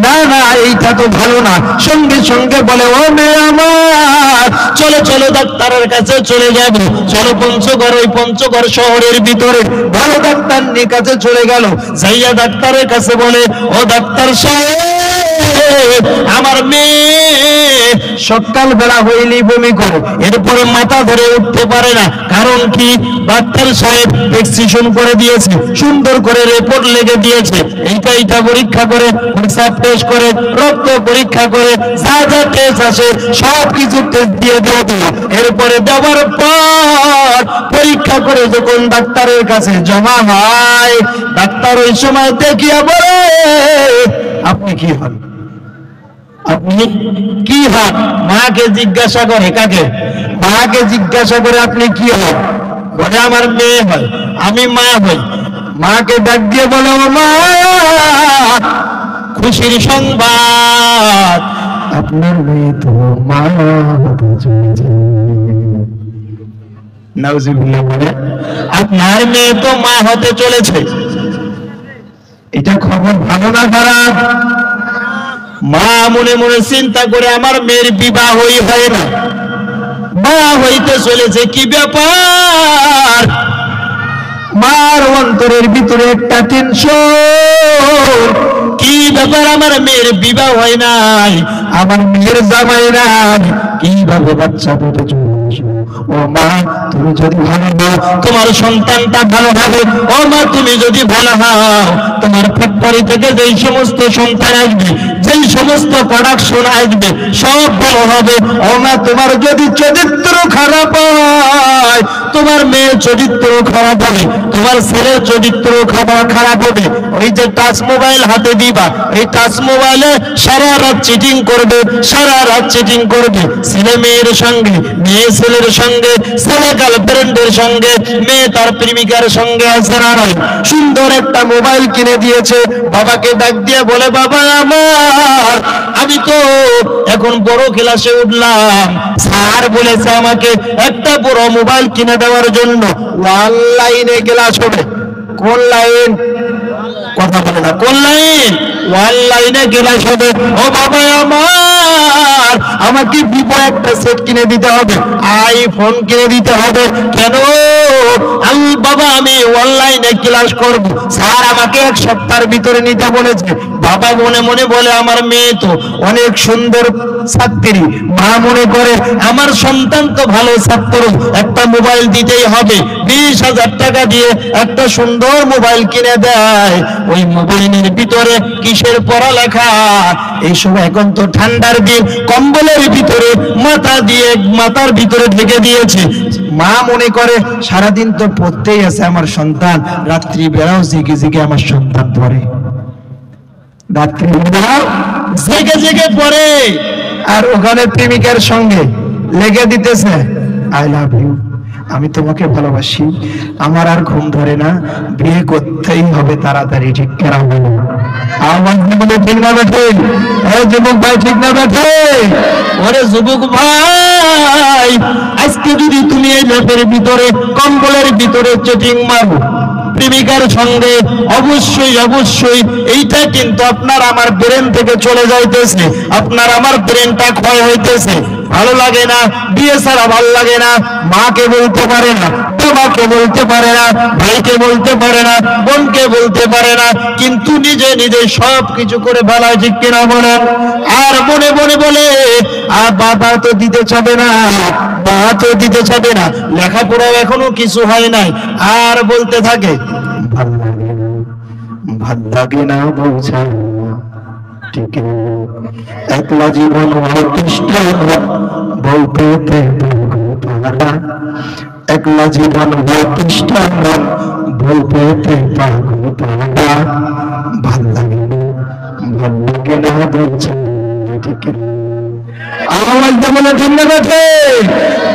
না না, এইটা তো ভালো না। সঙ্গে সঙ্গে বলে, ও মেয়ে আমার, চলো চলো ডাক্তারের কাছে চলে যাবো, চলো পঞ্চগড়, ওই পঞ্চগড় শহরের ভিতরে ভালো ডাক্তার নিয়ে কাছে চলে গেল। যাইয়া ডাক্তারের কাছে বলে, ও ডাক্তার সাহেব, আমার মেয়ে সকাল বেলা হইলেই বমি করে, এরপরে মাথা ধরে উঠতে পারে না। কারণ কি? ডাক্তার সাহেব প্রেসক্রিপশন করে দিয়েছে, সুন্দর করে রিপোর্ট লিখে দিয়েছে, এইটা পরীক্ষা করে, হিসাব টেস্ট করে, রক্ত পরীক্ষা করে, যা যা টেস্ট আছে সব কিছু টেস্ট দিয়ে দেবে। এরপরে দেওয়ার পর পরীক্ষা করে যখন ডাক্তারের কাছে জমা হয়, ডাক্তার ওই সময় দেখিয়া বলে, আপনি কি হন? আপনি কি হন? মাকে জিজ্ঞাসা করে। কাকে? মাকে জিজ্ঞাসা করে, আপনি কি হন? বলে, আমার মেয়ে হয়, আমি মা হই। মাকে ডাক দিয়ে বলে, ও মা, খুশির সংবাদ, আপনার মেয়ে তো মা হতে চলেছে। নাউজুবিল্লাহ বলে, আপনার মেয়ে তো মা হতে চলেছে। এটা খবর ভালো না খারাপ? মা মনে মনে চিন্তা করে, আমার মেয়ের বিবাহ হয় না, মা হইতে চলেছে, কি ব্যাপার? মার অন্তরের ভিতরে একটা টেনশন, কি ব্যাপার? আমার মেয়ের বিবাহ হয় নাই, আমার মেয়ের জামাই নাই, কিভাবে বাচ্চা পেটে চলে আসবে? ও মা, তুমি যদি ভালো হও, তোমার সন্তানটা ভালো হবে। ও মা, তুমি যদি ভালো হও, তোমার ফ্যাক্টরি থেকে যেই সমস্ত সন্তান আসবে, যেই সমস্ত প্রোডাকশন আসবে, সব ভালো হবে। ও মা, তোমার যদি চরিত্র খারাপ হয়, তোমার মেয়ের চরিত্র খারাপ হবে, তোমার ছেলের চরিত্র খারাপ হবে। ওই যে টাচ মোবাইল হাতে দিবা, এই টাচ মোবাইলে সারা রাত চিটিং করবে, সারা রাত চিটিং করবে, ছেলে মেয়ের সঙ্গে, মেয়ে ছেলের সঙ্গে, ছেলে গার্লফ্রেন্ডের সঙ্গে, মেয়ে তার প্রেমিকার সঙ্গে আছে না নয়। সুন্দর একটা মোবাইল কিনে দিয়েছে, বাবাকে ডাক দিয়ে বলে, বাবা আমার, আমি তো এখন বড় ক্লাসে উঠলাম, স্যার বলেছে আমাকে একটা বড় মোবাইল কিনে দেওয়ার জন্য। অনলাইনে ক্লাস হবে। কোন লাইন? কথা বলে না। কোন লাইন? অনলাইনে ক্লাস হবে। ও বাবা আমার, আমাকে ভিভো একটা সেট কিনে দিতে হবে, আইফোন কিনে দিতে হবে। কেন? বাবা, আমি অনলাইনে ক্লাস করব, স্যার আমাকে 1 সপ্তাহের ভিতরে নিতে বলেছে। বাবা মনে মনে বলে, আমার মেয়ে তো অনেক সুন্দর ছাত্রী, মা মনে করে আমার সন্তান তো ভালো ছাত্র, একটা মোবাইল দিতেই হবে। 20,000 টাকা দিয়ে একটা সুন্দর মোবাইল কিনে দেয়। ওই মোবাইলের ভিতরে কিসের পড়ালেখা? এইসব এখন তো ঠান্ডার দিন, কম্বলের ভিতরে মাথার ভিতরে ঢেকে দিয়েছে। মা মনে করে সারাদিন তো পড়তেই আছে আমার সন্তান, রাত্রি বেলাও জেগে জেগে আমার সন্তান পড়ে, রাত্রি বেলাও জেগে জেগে পড়ে। আর ওখানে প্রেমিকার সঙ্গে লেগে দিতেছে, আই লাভ ইউ, আমি তোমাকে ভালোবাসি, আমার আর ঘুম ধরে না, বিয়ে করতেই হবে তাড়াতাড়ি, ঠিক কেনা বলো? আমার জীবনে ঠিক না বেঠে? যুবক ভাই ঠিক না বেঠে? ওরে যুবক ভাই, আজকে যদি তুমি এই লেপের ভিতরে কম্বলের ভিতরে চেটিং মারো প্রেমিকার সঙ্গে, অবশ্যই অবশ্যই এইটা কিন্তু আপনার আমার ব্রেন থেকে চলে যাইতেছে, আপনার আমার ব্রেনটা ক্ষয় হইতেছে। ভালো লাগে না, বিয়ে ছাড়া ভালো লাগে না, মাকে বলতে পারে না, বাবাকে বলতে পারে না, ভাইকে বলতে পারে না, বোনকে বলতে পারে না, কিন্তু নিজে নিজে সব কিছু করে বেলায়, ঠিক কিনা বলেন? আর মনে মনে বলে আর বাবা তো দিতে চাবে না, মা তো দিতে চাবে না, লেখাপড়াও এখনো কিছু হয় নাই, আর বলতে থাকে ভাল লাগে না বোঝা, ঠিক একলা জীবন অতিষ্ঠ বউ পেতে পাগলা, একলা জীবন অতিষ্ঠ বউ পেতে পাগলা, ভাল লাগে না বোঝা, ঠিক আওয়াজ বলে ঠিক আছে?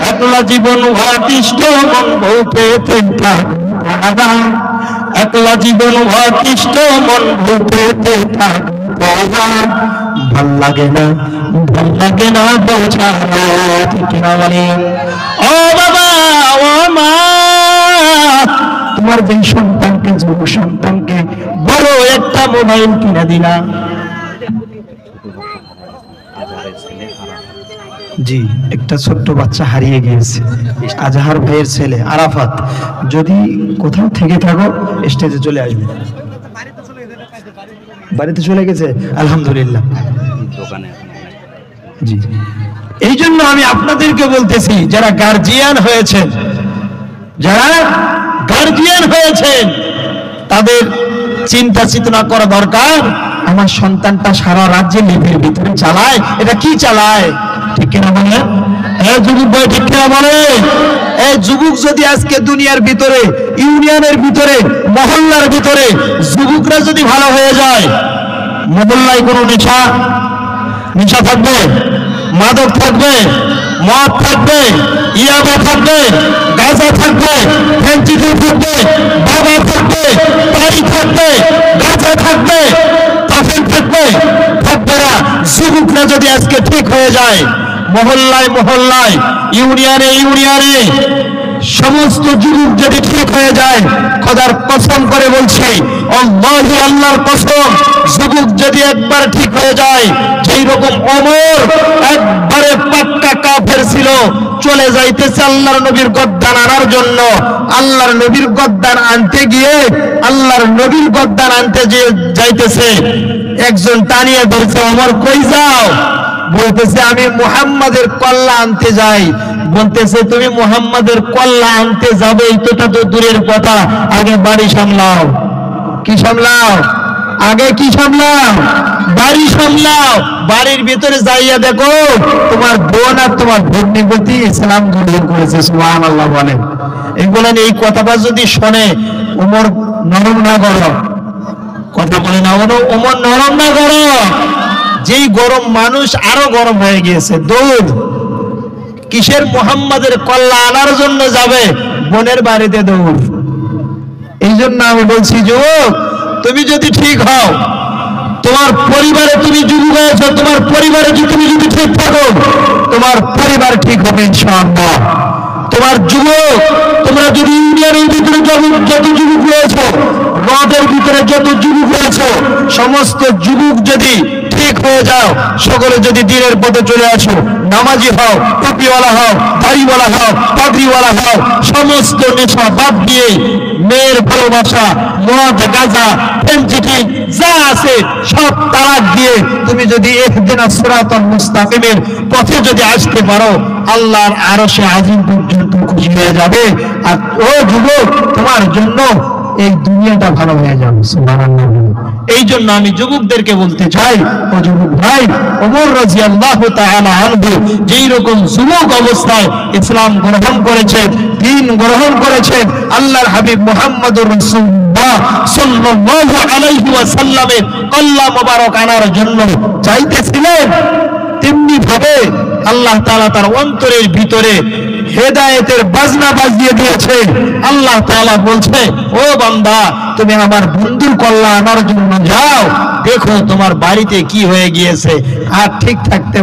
একলা জীবন অতিষ্ঠ বউ পেতে পাগলা, একলা জীবন অতিষ্ঠ মন পেতে পাগলা, ভাল লাগে না বোঝা, ঠিক না বলে? ও বাবা, ও মা, তোমার যে সন্তানকে, যুব সন্তানকে বড় একটা মোবাইল কিনে দিলা, জি একটা ছোট্ট বাচ্চা হারিয়ে গিয়েছে, আজহার ভাইয়ের ছেলে আরাফাত, যদি কোথাও থেকে থাকো স্টেজে চলে আসবে। বাড়িতে চলে গেছে, আলহামদুলিল্লাহ। জি, এই জন্য আমি আপনাদেরকে বলতেছি, যারা গার্জিয়ান হয়েছেন, তাদের চিন্তা চেতনা করা দরকার। আমার সন্তানটা সারা রাজ্যে লিপের ভিতরে চালায়, এটা কি চালায়, ঠিক কিনা বলে? যুবক ভাই ঠিক কিনা বলে? এই যুবক যদি আজকে দুনিয়ার ভিতরে, ইউনিয়নের ভিতরে, মহল্লার ভিতরে যুবকরা যদি ভালো হয়ে যায়, মহল্লায় কোনো নেশা থাকবে, মাদক থাকবে, মদ থাকবে, ইয়াবা থাকবে, গাঁজা থাকবে, ফেন্সিডিল থাকবে, বাবা থাকবে, তারি থাকবে, গাঁজা থাকবে, কাফের থাকবে না। যুবকরা যদি আজকে ঠিক হয়ে যায়, মহল্লায় মহল্লায়, ইউনিয়নে ইউনিয়নে সমস্ত যুবক যদি ঠিক হয়ে যায়, খোদার কসম করে বলছি, আল্লাহি আল্লাহর কসম, যুবক যদি একবার ঠিক হয়ে যায়, যেই রকম ওমর একবারে পাক্কা কাফের ছিল, চলে যাইতেছে আল্লাহর নবীর গদ্দান আনার জন্য, আল্লাহর নবীর গদ্দান আনতে গিয়ে, আল্লাহর নবীর গদ্দান আনতে যে যাইতেছে, একজন টানিয়ে ধরছে, ওমর কই যাও? বলতেছে আমি মুহাম্মাদের কল্লা আনতে যাই। বলতেছে তুমি মুহাম্মাদের কল্লা আনতে যাবে, এটা তো দূরের কথা, আগে বাড়ি সামলাও। কি সামলাও? আগে কি সামলাও? বাড়ি সামলাও। বাড়ির ভিতরে যাইয়া দেখো তোমার বোন আর তোমার ভগ্নিপতি ইসলাম গ্রহণ করেছে, সুবহানাল্লাহ বলেন। এই বলেন, এই কথাটা যদি শোনে ওমর নরম না করো, কথা বলে না ওমর নরম না করো, যেই গরম মানুষ আরো গরম হয়ে গিয়েছে, দৌড়। কিসের? মুহাম্মাদের কল্লা আনার জন্য যাবে, বোনের বাড়িতে দৌড়। এই জন্য আমি বলছি, যুবক তুমি যদি ঠিক হও, তোমার পরিবারে, তুমি যুবক হয়েছ, তোমার পরিবারে তুমি যদি ঠিক থাকো, তোমার পরিবার ঠিক হবে ইনশাআল্লাহ। তোমার যুবক, তোমরা যদি ইউনিয়নের ভিতরে যত যুবক রয়েছে, রদের ভিতরে যত যুবক রয়েছে, সমস্ত যুবক যদি ঠিক হয়ে যাও, সকলে যদি দিনের পথে চলে আসো, নামাজি হও, টুপিওয়ালা হও, দাড়িওয়ালা হও, পাগড়িওয়ালা হও, সমস্ত নেশা বাদ দিয়ে মেয়ের ভালোবাসা, মদ, গাঁজা, ফেন্সিডিল যা আছে সব তালাক দিয়ে তুমি যদি ইহদিনাস সিরাতাল মুস্তাকিমের পথে যদি আসতে পারো, আল্লাহর আরশে আজিম পর্যন্ত খুশি হয়ে যাবে। আর ও যুবক, তোমার জন্য এই দুনিয়াটা ভালো হয়ে যাবে, সুবহানাল্লাহ। এই জন্য আমি যুবকদেরকে বলতে চাই, ও যুবক ভাই, ওমর রাদিয়াল্লাহু তাআলা আনহু যেই রকম যুবক অবস্থায় ইসলাম গ্রহণ করেছেন, দ্বীন গ্রহণ করেছেন, আল্লাহর হাবিব মুহাম্মদুর রাসূলুল্লাহ সাল্লাল্লাহু আলাইহি ওয়াসাল্লামের কল্লা মোবারক আনার জন্য চাইতেছিলেন, তেমনি ভাবে আল্লাহ তাআলা তার অন্তরের ভিতরে হেদায়েতের বাজনা বাজিয়ে দিয়েছে। আল্লাহ তাআলা বলছে, ও বান্দা, তুমি আমার বন্ধুর কল্যাণ আনার জন্য যাও, দেখো তোমার বাড়িতে কি হয়ে গিয়েছে। আর ঠিক থাকতে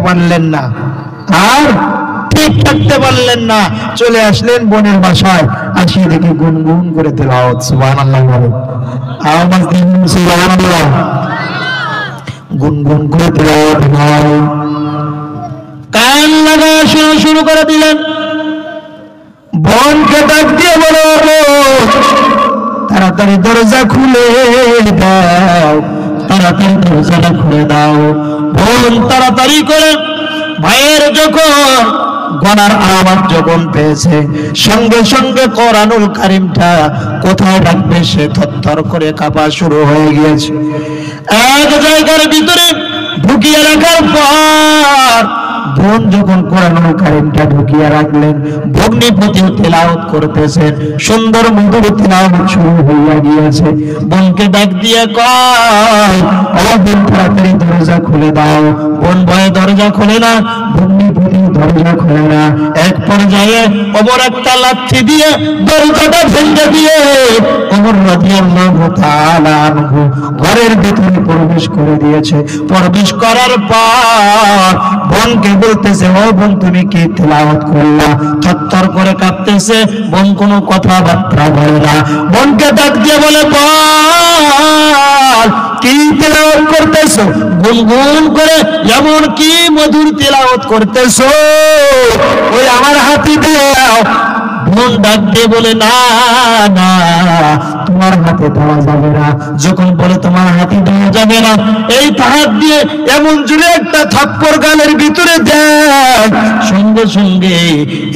পারলেন না, চলে আসলেন বোনের বাসায়। আসিয়ে দেখি গুনগুন করে তেলাওয়াত, সুবহানাল্লাহ বলে, আওয়াজ দিন সুবহানাল্লাহ, গুনগুন করে তেলাওয়াত হয়। কান লাগায় শোনা শুরু করে দিলেন। বোনকে ডাক দিয়ে বলো, তাড়াতাড়ি দরজা খুলে দাও, তাড়াতাড়ি দরজাটা খুলে দাও। বোন তাড়াতাড়ি করে ভাইয়ের যখন গলার আওয়াজ যখন পেয়েছে, সঙ্গে সঙ্গে কোরআনুল কারীমটা কোথায় রাখবে সে থরথর করে কাঁপা শুরু হয়ে গিয়েছে। এক জায়গার ভিতরে ঢুকিয়ে রাখার পর বোন যখন কোরআনুল কারীমটা ঢুকিয়ে রাখলেন, ভগ্নিপতি তেলাওয়াত করতেছেন, সুন্দর মধুর তেলাওয়াত শুরু হইয়া গিয়েছে। বোনকে ডাক দিয়ে কয়, ও বোন, তাড়াতাড়ি দরজা খুলে দাও। বোন ভয়ে দরজা খোলে না, ভগ্নিপতি দরজা খোলে না। এক পর্যায়ে ওমর একটা লাঠি দিয়ে দরজাটা ভেঙে দিয়ে ওমর রাদিয়াল্লাহু তাআলা আনহু ঘরের ভিতরে প্রবেশ করে দিয়েছে। প্রবেশ করার পর বোনকে বলতেছে, ও বোন, তুমি কি তেলাওয়াত করলা? থরথর করে কাঁপতেছে বোন, কোনো কথাবার্তা বলে না। বোনকে ডাক দিয়ে বলে, বল, কি তেলাওয়াত করতেছো? গুনগুন করে এমন কি মধুর তেলাওয়াত করতেছো? ওই আমার হাতে দাও। বোন ডাক দিয়ে বলে, না না, তোমার হাতে দেওয়া যাবে না। যখন বলে তোমার হাতে দেওয়া যাবে না, এই হাত দিয়ে এমন জুড়ে একটা থাপ্পড় গালের ভিতরে দেয়, সঙ্গে সঙ্গে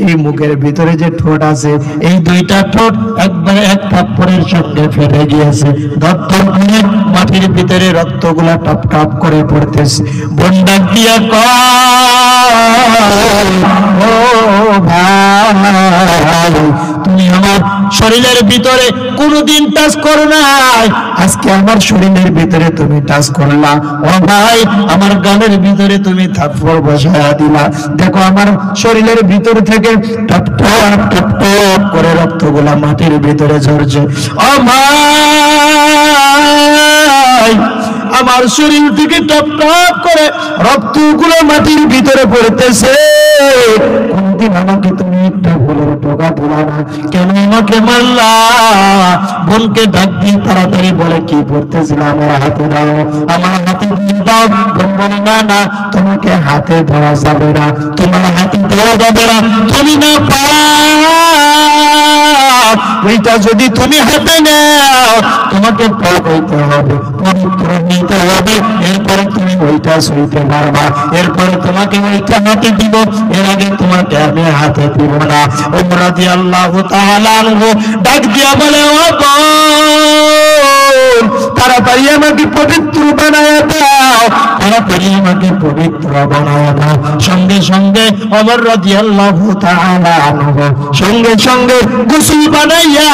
এই মুখের ভিতরে যে ঠোঁট আছে, এই দুইটা ঠোঁট একবারে এক থাপ্পড়ের সঙ্গে ফেটে গিয়েছে। ধর করে মাটির ভিতরে রক্তগুলা টপ টপ করে পড়তেছে। বোন ডাক দিয়া কয়, ও ভাই, তুমি আমার শরীরের ভিতরে কোনদিন টাচ করো নাই, আজকে আমার শরীরের ভিতরে তুমি টাচ করলা। ও ভাই, আমার গালের ভিতরে তুমি থাপ্পড় বসায়া দিলা। দেখো আমার শরীরের ভিতর থেকে টপ টপ টপ টপ করে রক্তগুলা মাটির ভিতরে ঝরছে। ও ভাই, আমার শরীর থেকে টপ টপ করে রক্তগুলো মাটির ভিতরে পড়তেছে। কোনদিন আমাকে তুমি একটা ভুলের টোকা দিলা না, কেন আমাকে মারলা? বোনকে ডাক দিয়ে তাড়াতাড়ি বলে, কি পড়তেছিল? আমার হাতে দাও, আমার হাতে দিয়ে দাও। বোন বলে, না না, তোমাকে হাতে ধরা যাবে না, তোমার হাতে ধরা যাবে না, তুমি না পাপ, ওইটা যদি তুমি হাতে নাও তোমাকে পাপ হইতে হবে, পবিত্র নিতে হবে, এরপরে তুমি ওইটা সইতে পারবা, এরপরে তোমাকে ওইটা হাতে দিব, এর আগে তোমাকে আমি হাতে দিব না। ওমর রাদিয়াল্লাহু তাআলা আনহু ডাক দিয়া বলে, ও বোন, তাড়াতাড়ি আমাকে পবিত্র বানায় দাও, তাড়াতাড়ি আমাকে পবিত্র বানায় দাও। সঙ্গে সঙ্গে ওমর রাদিয়াল্লাহু তাআলা আনহু সঙ্গে সঙ্গে গোসল বানাইয়া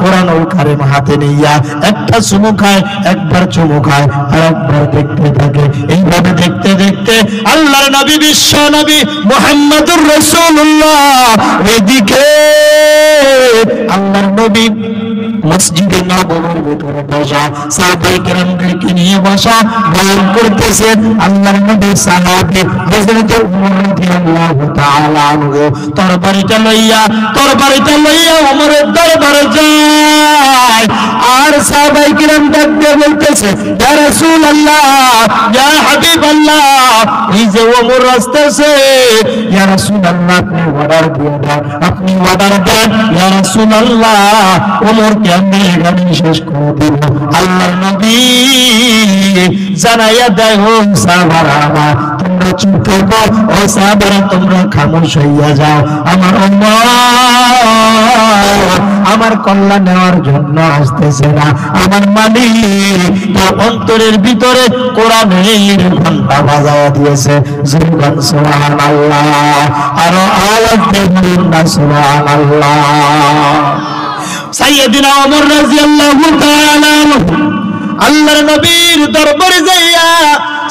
কোরআনুল কারীম হাতে নিয়া একটা চুমু খায়, একবার চুমু খায়, আর একবার দেখতে থাকে। এইভাবে দেখতে দেখতে আল্লাহর নবী, বিশ্ব নবী মুহাম্মদুর রাসূলুল্লাহ, এদিকে আল্লাহর নবী মসজিদে নববীর ভিতরে বসা, সাহাবায়ে কেরামদেরকে নিয়ে বসা, বয়ান করতেছেন। আল্লাহর নবীর সাহাবী হযরত ওমর রাদিয়াল্লাহু তাআলা আনহু তরবারিটা লইয়া ওমরের দরবারে যায়। আর সাহাবায়ে কেরাম ডাক দিয়ে বলতেছে, ইয়া রাসূলুল্লাহ, ইয়া হাবিবাল্লাহ, এই যে ওমর আসতেছে, ইয়া রাসূলুল্লাহ, আপনি অর্ডার দিয়ে দেন, আপনি অর্ডার দেন, ইয়া রাসূলুল্লাহ, ওমরকে আমি এখানে শেষ করে দিব। আল্লাহর নবী জানাইয়া দেয়, ও সাহাবারা আমার, তোমরা চুপ থাকো, ও সাহাবারা তোমরা খামোশ হইয়া যাও, আমার উম্মত আমার কল্যাণ নেওয়ার জন্য আসতেছে না। আমার মালিক তার অন্তরের ভিতরে কোরআনের ঘন্টা বাজায়া দিয়েছে। জুরগান সুবহানাল্লাহ, আরো আওয়াজ দিয়ে বলুন না সুবহানাল্লাহ। সাইয়েদিনা ওমর রাদিয়াল্লাহু তাআলা আল্লাহর নবীর দরবারে যাইয়া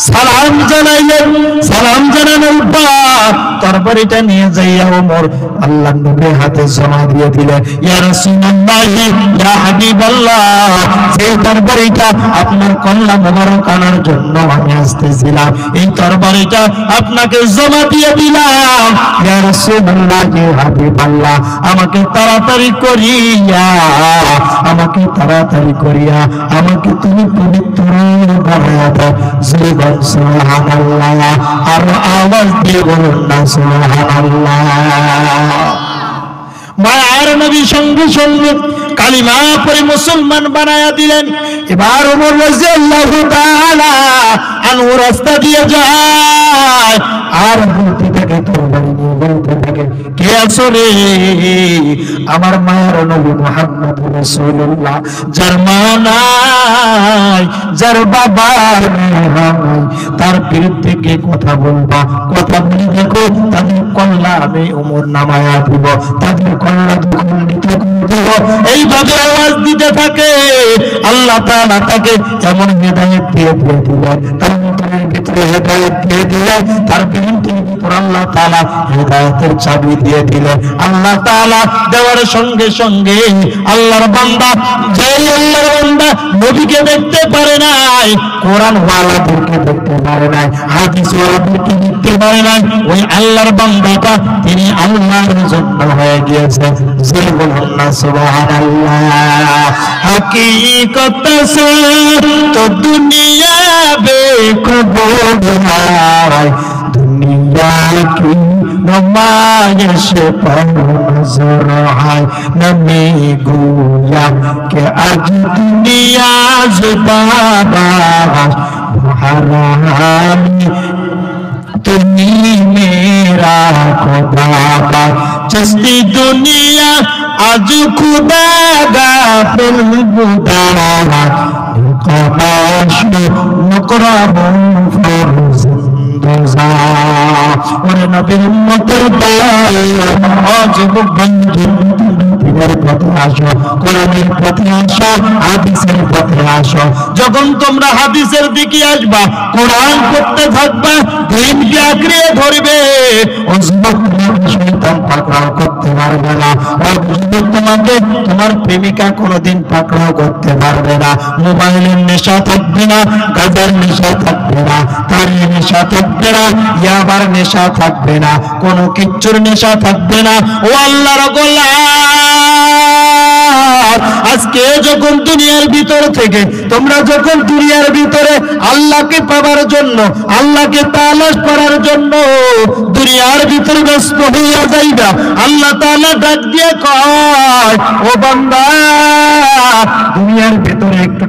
সালাম জানাইলেন। সালাম জানানোর পর তরবারিটা নিয়ে যাইয়া ওমর আল্লাহর নবীর হাতে জমা দিয়ে দিলেন। ইয়া রাসূলুল্লাহ, ইয়া হাবিবাল্লাহ, সেই তরবারিটা আপনার কল্লা মোবারক আনার জন্য আমি আসতেছিলাম, এই তরবারিটা আপনাকে জমা দিয়ে দিলাম। ইয়া রাসূলুল্লাহ, ইয়া হাবিবাল্লাহ, আমাকে তাড়াতাড়ি করিয়া আমাকে তুমি পবিত্র বানায়া দাও। জীবন সুবহানাল্লাহ, আর আওয়াজ দিয়ে বলুন না সুবহানাল্লাহ। মায়ার নবী সঙ্গে সঙ্গে কালিমা পড়ে মুসলমান বানায়া দিলেন। এবার ওমর রাদিয়াল্লাহু তাআলা আনহু রাস্তা দিয়ে যায় আর বলতে থাকে, তরবারি নিয়ে বলতে থাকে, কে আছো রে? আমার মায়ের নবী মুহাম্মদ রাসূলুল্লাহ, যার মা নাই, যার বাবা নাই, তার বিরুদ্ধে কে কথা বলবা? কথা বলে দেখো, তাদের কল্লা আমি ওমর নামায়া দিব, তাদের কল্লা দুখণ্ডিত করে দিব। এইভাবে আওয়াজ দিতে থাকে। আল্লাহ তাআলা তাকে এমন হেদায়েত দিয়ে দিলেন, তার অন্তরের ভিতরে হেদায়েত দিয়ে দিলেন, তার বিরুদ্ধে আল্লাহ তাআলা হেদায়েতের চাবি দিয়ে দিলেন। আল্লাহ তাআলা দেওয়ার সঙ্গে সঙ্গে আল্লাহর বান্দা, যে আল্লাহর বান্দা নবীকে দেখতে পারে নাই, কোরআন ওয়ালাদেরকে দেখতে পারে নাই, হাদিস ওয়ালাদেরকে দেখতে পারে নাই, ওই আল্লাহর বান্দাটা তিনি আল্লাহর জন্য হয়ে গিয়েছে। যে বলুন না সুবহানাল্লাহ। हकीकत से तो दुनिया बेखबर है, दुनिया की नुमाइश पर नजर है, नमी गोया के आज दुनिया ज़िंदाबाद, हरामी तुम्ही मेरा खुदा, चस्ती दुनिया आज खुदा गाफिल बुदा, निकाश मुकरम फरज़ंदोज़ा। और नबी उम्मतेर दल आज बंदी দিনের পথে আসো, কোরআনের পথে আসো, হাদিসের পথে আসো। যখন তোমরা হাদিসের দিকে আসবা, কোরআন পড়তে থাকবা, দিনকে আঁকড়ে ধরবে, শয়তান পাকড়াও করতে পারবে না। তোমাকে তোমার প্রেমিকা কোনোদিন পাকড়াও করতে পারবে না। মোবাইলের নেশা থাকবে না, গাঁজার নেশা থাকবে না, তারের নেশা থাকবে না, ইয়াবার নেশা থাকবে না, কোনো কিচ্ছুর নেশা থাকবে না। ও আল্লাহর গোলাম, আজকে যখন দুনিয়ার ভিতর থেকে তোমরা যখন দুনিয়ার ভিতরে আল্লাহকে পাওয়ার জন্য, আল্লাহকে তালাশ করার জন্য দুনিয়ার ভিতরে ব্যস্ত হইয়া যাইবা, আল্লাহ তাআলা ডাক দিয়ে কয়, ও বান্দা দুনিয়ার ভিতরে একটু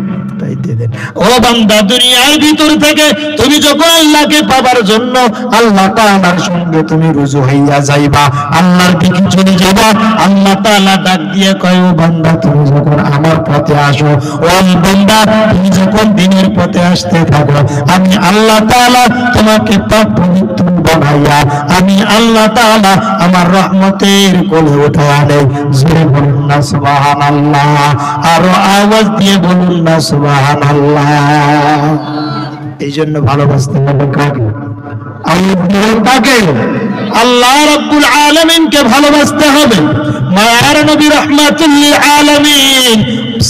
ও বান্দা, দুনিয়ার ভিতর থেকে তুমি যখন আল্লাহকে পাবার জন্য আল্লাহ তাআলার সঙ্গে তুমি রুজু হইয়া যাইবা, আল্লাহর দিকে চলে যাবা, আল্লাহ তাআলা ডাক দিয়ে কয়, ও বান্দা তুমি যখন আমার পথে আসো, ও বান্দা তুমি যখন দিনের পথে আসতে থাকো, আমি আল্লাহ তাআলা তোমাকে পাক পবিত্র বানাইয়া আমি আল্লাহ তাআলা আমার রহমতের কোলে উঠায়া নেই। জোরে বলুন না সুবহানাল্লাহ, আরো আওয়াজ দিয়ে বলুন না সুবহানাল্লাহ। এই জন্য ভালোবাসতে হবে কাকে? আল্লাহ রাব্বুল আলামিনকে ভালোবাসতে হবে। মায়ার নবী রাহমাতুল লিল আলামিন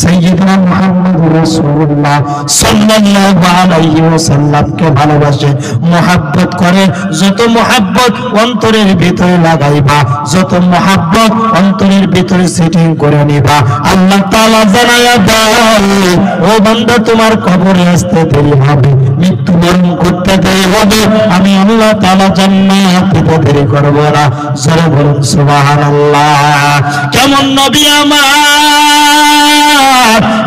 সাইয়্যিদুনা মুহাম্মদ রাসূলুল্লাহ সাল্লাল্লাহু আলাইহি ওয়াসাল্লামকে ভালোবাসে, মুহাব্বত করে। যত মুহাব্বত অন্তরের ভিতরে লাগাইবা, যত মুহাব্বত অন্তরের ভিতরে সেটিং করে নিবা, আল্লাহ তাআলা জানায়া দেয়, ও বান্দা তোমার কবরে আসতে দেরি হবে, মৃত্যুবরণ করতে দেরি হবে, আমি আল্লাহ তাআলা জান্নাত দিতে দেরি করব না। জোরে বলুন সুবহানাল্লাহ। কেমন নবী আমার,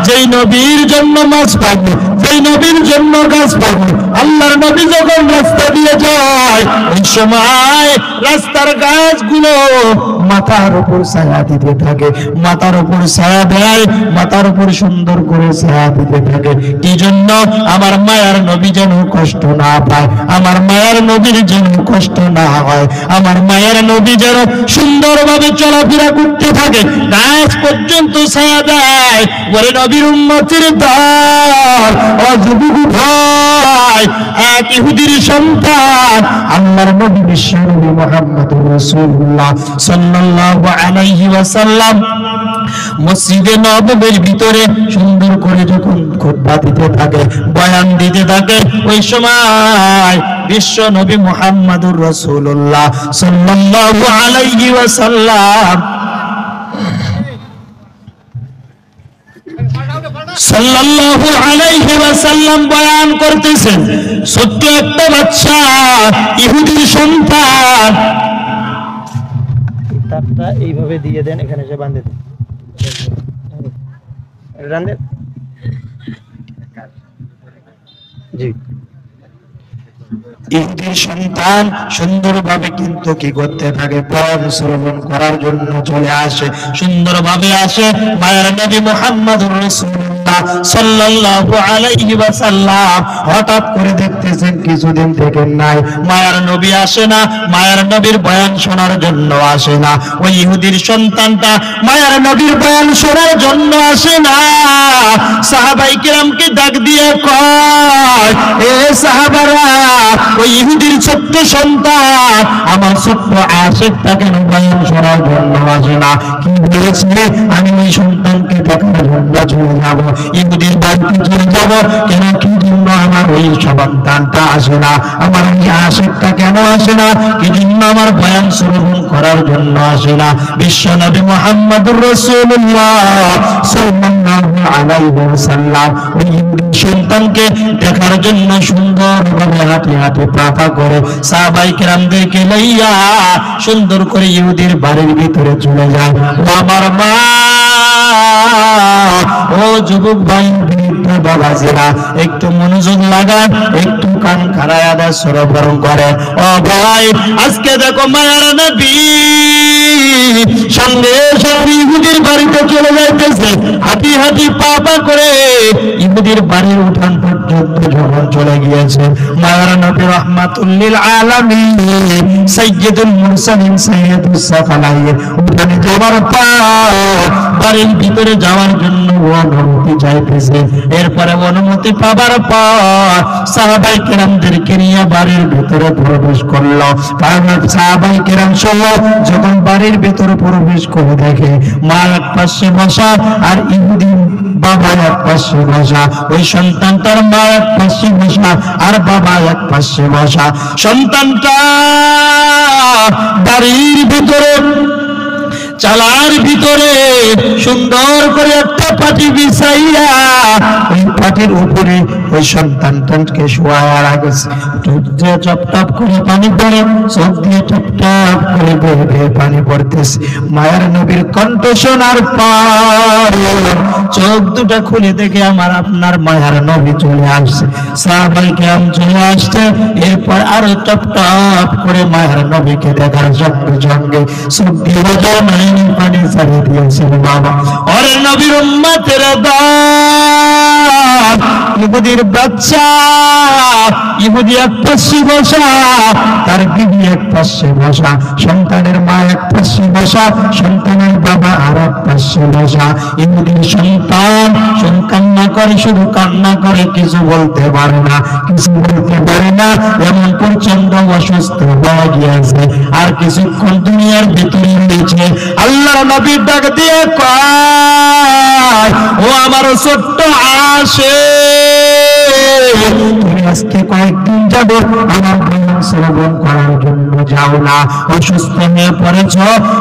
যেই নবীর জন্য মাছ পাবে, যেই নবীর জন্য গাছ পাবে। আল্লাহর নবী যখন রাস্তা দিয়ে যায়, ওই সময় রাস্তার গাছগুলো মাথার উপর ছায়া দিতে থাকে, মাথার উপর ছায়া দেয়, মাথার উপর সুন্দর করে ছায়া দিতে থাকে। কি জন্য? আমার মায়ার নবী যেন কষ্ট না পায়, আমার মায়ার নবীর যেন কষ্ট না হয়, আমার মায়ার নবী যেন সুন্দরভাবে চলাফেরা করতে থাকে। গাছ পর্যন্ত ছায়া দেয়, ওরে নবীর উম্মতের দল, ও যুবক ভাই, এক ইহুদির সন্তান আল্লাহর নবী বিশ্বনবী মুহাম্মদুর রাসূলুল্লাহ সাল্লাল্লাহু আলাইহি ওয়াসাল্লাম মসজিদে নববীর ভিতরে সুন্দর করে যখন খুতবা দিতে থাকে, বয়ান দিতে থাকে, ওই সময় বিশ্ব নবী মুহাম্মদুর রাসূলুল্লাহ সাল্লাল্লাহু আলাইহি ওয়াসাল্লাম সাল্লাল্লাহু আলাইহি ওয়াসাল্লাম বয়ান করতেছেন। ছোট্ট একটা বাচ্চা ইহুদির সন্তান, তারটা এইভাবে দিয়ে দেন, এখানে এসে বাঁধে দেন, রান্ধেন। জি, ইহুদির সন্তান সুন্দরভাবে কিন্তু কি করতে থাকে, বয়ান শ্রবণ করার জন্য চলে আসে, সুন্দরভাবে আসে। মায়ের নবী মুহাম্মদুর রাসূলুল্লাহ সাল্লাল্লাহু আলাইহি ওয়াসাল্লাম হঠাৎ করে দেখতেছেন কিছুদিন থেকে নাই, মায়ের নবী আসে না, মায়ের নবীর বয়ান শোনার জন্য আসে না। ওই ইহুদির সন্তানটা মায়ের নবীর বয়ান শোনার জন্য আসে না। সাহাবায়ে কিরামকে ডাক দিয়ে কয়, এ সাহাবারা, ওই ইহুদির ছোট্ট সন্তান আমার ছোট্ট আশিকটা কেন বয়ান শোনার জন্য আসে না? কি বলেছে? আমি ওই সন্তানকে দেখার জন্য চলে যাব, ইহুদির বাড়িতে চলে যাব। কেন, কি জন্য আমার ওই সন্তানটা আসে না? আমার ওই আশিকটা কেন আসে না? কি জন্য আমার বয়ান শ্রবণ করার জন্য আসে না? বিশ্ব নবী মুহাম্মদুর রাসূলুল্লাহ সাল্লাল্লাহু আলাইহি ওয়াসাল্লাম ওই ইহুদির সন্তানকে দেখার জন্য সুন্দরভাবে হাঁটি হাঁটি পাপা করে সাহাবায়ে কিরামদেরকে লইয়া সুন্দর করে ইহুদির বাড়ির ভিতরে চলে যায়। ও আমার মা, ও যুবক ভাই, বাবাজিরা, একটু মনোযোগ লাগান, একটু কান খাড়ায়া দেয় শ্রবণ করেন। ও ভাই, আজকে দেখো মায়ের নবী সঙ্গে সঙ্গে ইহুদির বাড়িতে চলে যাইতেছে, হাঁটি হাঁটি পাপা করে ইহুদির বাড়ির উঠান পর্যন্ত যখন চলে গিয়েছে, মায়ের নবী রাহমাতুল লিল আলামিন সাইয়্যিদুল মুরসালিন সাইয়্যিদুস সাকালাইন উঠানে যাওয়ার পর বাড়ির ভিতরে যাওয়ার জন্য অনুমতি চাইতেছে। এরপরে অনুমতি পাবার পর সাহাবায়ে কিরামদেরকে নিয়ে বাড়ির ভিতরে প্রবেশ করলো। সাহাবায়ে কিরাম সহ যখন বাড়ির ভিতরে প্রবেশ করে দেখে মা এক পাশে বসা আর ইহুদি বাবা এক পাশে বসা, ওই সন্তানটার মা এক পাশে বসা আর বাবা এক পাশে বসা। সন্তানটা বাড়ির ভিতরে চালার ভিতরে সুন্দর করে একটা পাটি বিছাইয়া ওই পাটির উপরে ওই সন্তানটাকে শোয়ার আগে চোখ দিয়ে টপ করে পানি পড়ে, চোখ দিয়ে টপ করে বেয়ে বেয়ে পানি পড়তেছে। মায়ের নবীর কণ্ঠ শোনার পর চোখ দুটা খুলে দেখে আমার আপনার মায়ের নবী চলে আসছে, সাহাবায়ে কিরাম চলে আসছে। এরপর আরো টপ করে মায়ের নবীকে দেখার সঙ্গে সঙ্গে চোখ দিয়ে পানি ছাড়িয়ে দিয়েছিল। বাবা, ওরে নবীর উম্মতের দল, ইহুদির বাচ্চা, ইহুদি এক পাশে বসা, তার বিবি এক পাশে বসা, সন্তানের মা এক পাশে বসা, সন্তানের বাবা আর এক পাশে বসা। ইহুদির সন্তান কান্না করে, শুধু কান্না করে, কিছু বলতে পারে না, কিছু বলতে পারে না, এমন প্রচন্ড অসুস্থ হয়ে গিয়েছে। আর কিছুক্ষণ দুনিয়ার ভিতরে রয়েছে। আল্লাহ নবী ডাক দিয়ে কয়, ও আমার ছোট্ট আশিক, তুমি আজকে কয়েকদিন যাব আমার বয়ান শ্রবণ করার জন্য যাও না, অসুস্থ হয়ে পড়েছ,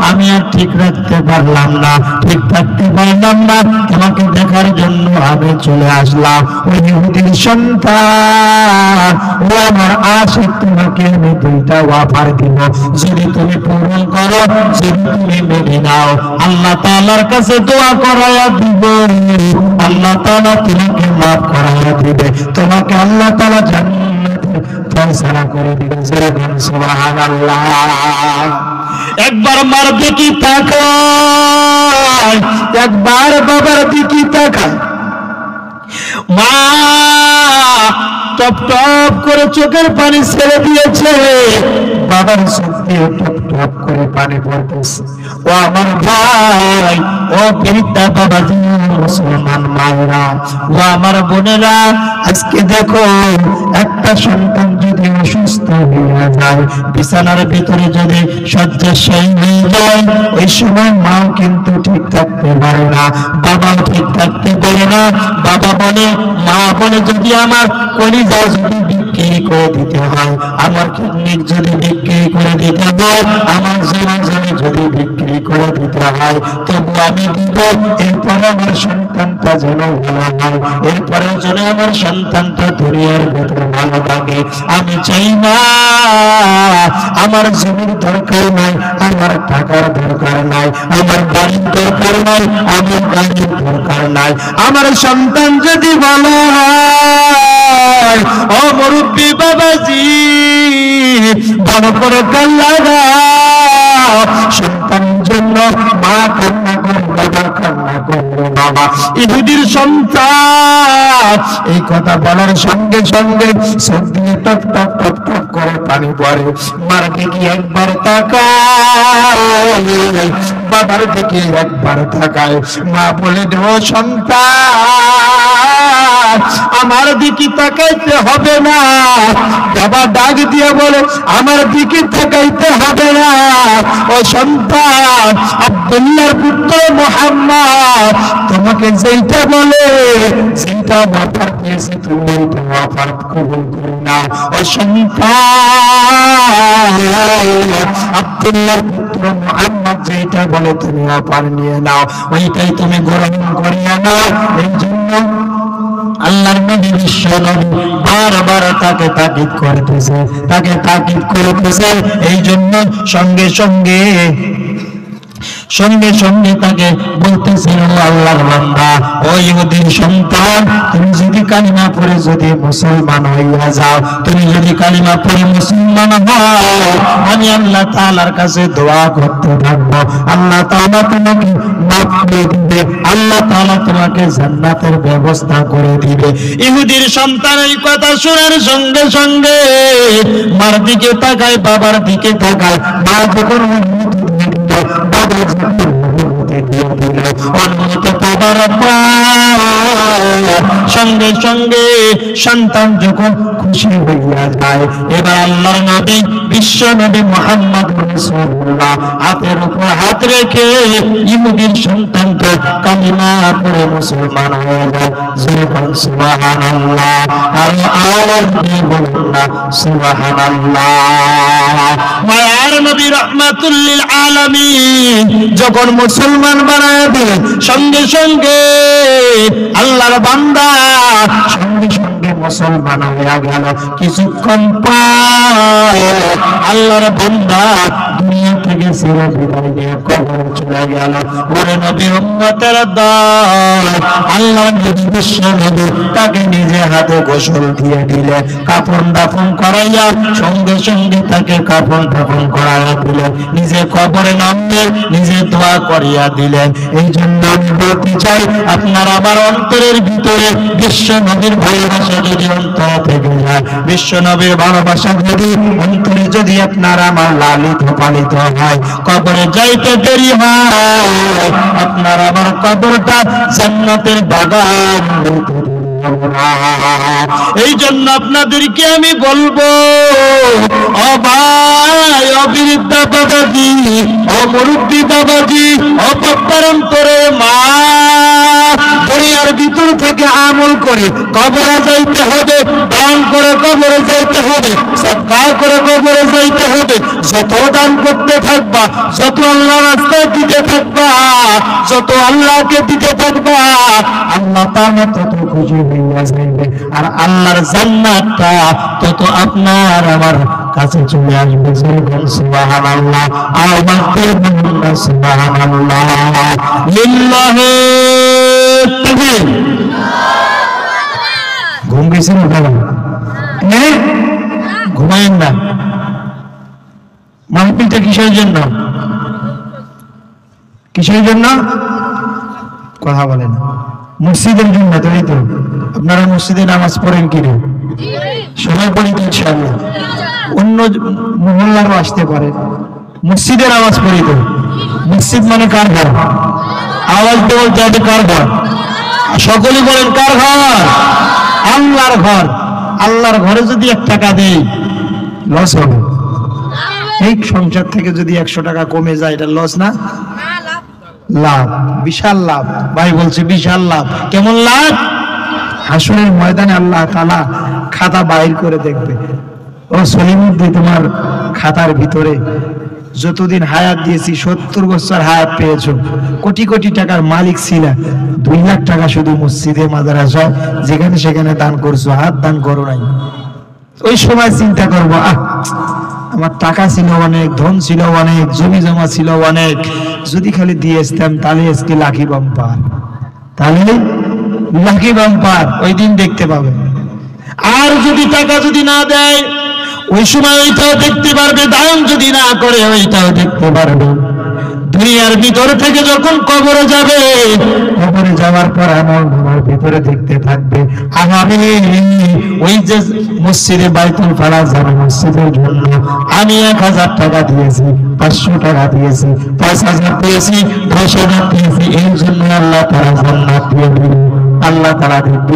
আমি আর ঠিক রাখতে পারলাম না, ঠিক থাকতে পারলাম না, তোমাকে দেখার জন্য আমি চলে আসলাম। ওই ইহুদির সন্তান, ও আমার আশিক, তোমাকে আমি দুইটা অফার দিব, যদি তুমি পূরণ করো, যদি তুমি মেনে নাও, আল্লাহ তাআলার কাছে দোয়া করায়া দিব, আল্লাহ তাআলা তোমাকে মাফ করায়া দিবে, তোমাকে আল্লাহ তাআলা জান্নাতের ফয়সালা করে দিবে। সুবহানাল্লাহ। একবার মার দিকে তাকায়, একবার বাবার দিকে তাকায়। মা টপ টপ করে চোখের পানি ছেড়ে দিয়েছে, বাবার চোখ দিয়ে টপ টপ করে পানি পড়তেছে। ও আমার ভাই, ও বৃদ্ধা বাবাজি, মুসলমান মায়েরা, ও আমার বোনেরা, আজকে দেখো একটা সন্তান যদি অসুস্থ হয়ে যায়, বিছানার ভিতরে যদি শয্যাশায়ী হয়ে যায়, ওই সময় মাও কিন্তু ঠিক থাকতে পারে না, বাবাও ঠিক থাকতে পারে না। বাবা বলে, মা বলে, যদি আমার কলিজা যদি বিক্রি করে দিতে হয়, আমার কিডনি যদি বিক্রি করে দিতে হয়, আমার জীবন যদি বিক্রি করে দিতে হয়, তবু আমি দিব। এরপরে আমার সন্তানটা যেন ভালো হয়, এরপরে যেন আমার সন্তানটা দুনিয়ার ভিতরে ভালো থাকে। আমি চাই না আমার জমির দরকার নাই, আমার টাকার দরকার নাই, আমার বাড়ির দরকার নাই, আমার গাড়ির দরকার নাই। আমার সন্তান যদি ভালো হয়, ও মুরব্বী বাবাজি, ভালো করে কান লাগাও। সন্তানের জন্য মা কান্না করে, বাবা কান্না করলো, বাবা ইহুদির সন্তান। এই কথা বলার সঙ্গে সঙ্গে চোখ দিয়ে টপ টপ টপ টপ করে পানি পড়ে। মার দিকে একবার তাকায়, বাবার দিকে একবার তাকায়। মা বলে, ও সন্তান, আমার দিকে তাকাইতে হবে না। বাবা ডাক দিয়ে বলে, আমার দিকে তাকাইতে হবে না। ও সন্তান, আব্দুল্লাহর পুত্র মুহাম্মদ তোমাকে যেটা বলে, যেটা অফার দিয়েছে, তুমি ওইটা অফার কবুল করে নাও। ও সন্তান, আব্দুল্লাহর পুত্র মুহাম্মদ যেটা বলে তুমি অফার নিয়ে নাও, ওইটাই তুমি গ্রহণ করিয়া নাও। এই জন্য আল্লাহর নবী বিশ্ব নবী বারবার তাকে তাকিদ করতেছে, তাকে তাকিদ করতেছে। এই জন্য সঙ্গে সঙ্গে তাকে বলতেছিল, আল্লাহর বান্দা, ও ইহুদির সন্তান, তুমি যদি কালিমা পড়ে যদি মুসলমান হইয়া যাও, তুমি যদি কালিমা পড়ে মুসলমান হও, আমি আল্লাহ তাআলার কাছে দোয়া করতে থাকবো। আল্লাহ তাআলা তোমাকে মাফ করে দিবে, আল্লাহ তাআলা তোমাকে জান্নাতের ব্যবস্থা করে দিবে। ইহুদির সন্তান এই কথা শোনার সঙ্গে সঙ্গে মার দিকে তাকায়, বাবার দিকে তাকায়। মা যখন সঙ্গে সঙ্গে সন্তান যখন খুশি হইয়া যায়, এবার আল্লাহর নবী বিশ্ব নবী মুহাম্মদ রাসূলুল্লাহ হাতের উপর হাত রেখে ইহুদির সন্তানকে কালিমা পড়ে মুসলমান হয়ে যায়। সুবহানাল্লাহ, আর আওয়াজ দিয়ে বলুন না সুবহানাল্লাহ। মায়ার নবী রাহমাতুল লিল আলামিন যখন মুসলমান বানায় দিলেন, সঙ্গে সঙ্গে আল্লাহর বান্দা সঙ্গে সঙ্গে মুসলমান হয়ে গেল। কিছুক্ষণ পর আল্লাহর বান্দা দুনিয়া থেকে চির বিদায় নিয়ে কবরে চলে গেল। ওরে নবীর উম্মতের দল, আল্লাহর নবী বিশ্ব নবী তাকে নিজে হাতে গোসল দিয়ে দিলেন, কাফন দাফন করাইয়া সঙ্গে সঙ্গে তাকে কাফন দাফন করাইয়া দিলেন, নিজে কবরে নামলেন, নিজে দোয়া করিয়া দিলেন। এই জন্য আমি বলতে চাই, আপনার আমার অন্তরের ভিতরে বিশ্ব নবীর ভালোবাসা যদি অন্তর থেকে যায়, বিশ্ব নবীর ভালোবাসা যদি অন্তরে যদি আপনার আমার লালিত পালিত হয়, কবরে যাইতে দেরি হয়, আপনার আমার কবরটা জান্নাতের বাগান। এই জন্য আপনাদেরকে আমি বলবো, ও ভাই, ও বৃদ্ধা বাবাজি, ও মুরব্বী বাবাজি, ও পদ্মার অন্তরে মা, দুনিয়ার ভিতর থেকে আমল করে কবরে যাইতে হবে, দান করে কবরে যাইতে হবে, সাদকা করে কবরে যাইতে হবে। যত দান করতে থাকবা, যত আল্লাহর রাস্তায় দিতে থাকবা, যত আল্লাহকে দিতে থাকবা, আল্লাহ তাআলা তত খুশি হইয়া যাইবে, আর আল্লাহর জান্নাতটা তত আপনার আমার কাছে চলে আসবে। সুবহানাল্লাহ, আমাদের বলুন সুবহানাল্লাহ। লিল্লাহি তাকবীর। ঘুম গেছেন আপনারা? ঘুমায়েন না। মাহফিলটা কিসের জন্য? কিসের জন্য কথা বলেন? মসজিদের জন্য, তাই তো? আপনারা মসজিদে নামাজ পড়েন কিনা? সবাই পড়ি তো ইনশাআল্লাহ। অন্য মহল্লারও আসতে পারে, মসজিদের আওয়াজ পড়ি তো। মসজিদ মানে কার ঘর? আওয়াজ দিয়ে বলতে হবে কার ঘর? সকলে বলেন কার ঘর? আল্লাহর ঘর। আল্লাহর ঘরে যদি 1 টাকা দেই লস হবে? এই সংসার থেকে যদি 100 টাকা কমে যায় এটা লস না? লাভ, বিশাল লাভ। ভাই বলছে বিশাল লাভ। কেমন লাভ? হাসরের ময়দানে আল্লাহ তাআলা খাতা বাইর করে দেখবে, ও সলিমুদ্দিন তোমার খাতার ভিতরে যতদিন হায়াত দিয়েছি 70 বছর হায়াত পেয়েছো, কোটি কোটি টাকার মালিক ছিলা, 2 লাখ টাকা শুধু মসজিদে মাদ্রাসায় যেখানে সেখানে দান করছো, হাত দান করো নাই। ওই সময় চিন্তা করবো, আমার টাকা ছিল অনেক, ধন ছিল অনেক, জমি জমা ছিল অনেক, যদি খালি দিয়ে আসতাম তাহলে আজকে লাকি বাম্পার, তাহলে লাকি বাম্পার ওই দিন দেখতে পাবে। আর যদি টাকা যদি না দেয় ওই সময় ওইটাও দেখতে পারবে, দান যদি না করে ওইটাও দেখতে পারবে। দুনিয়ার ভিতর থেকে যখন কবরে যাবে, কবরে যাওয়ার পর আমল নামার ভিতরে দেখতে থাকবে, আমি ওই যে মসজিদে বাইতুল ফালাক যাবে মসজিদের জন্য আমি 1000 টাকা দিয়েছি, 500 টাকা দিয়েছি, 5000 দিয়েছি, 10,000 দিয়েছি, এই জন্য আল্লাহ তাআলা জান্নাত দিয়ে দিবেন। আল্লাহ তাআলা দেখবে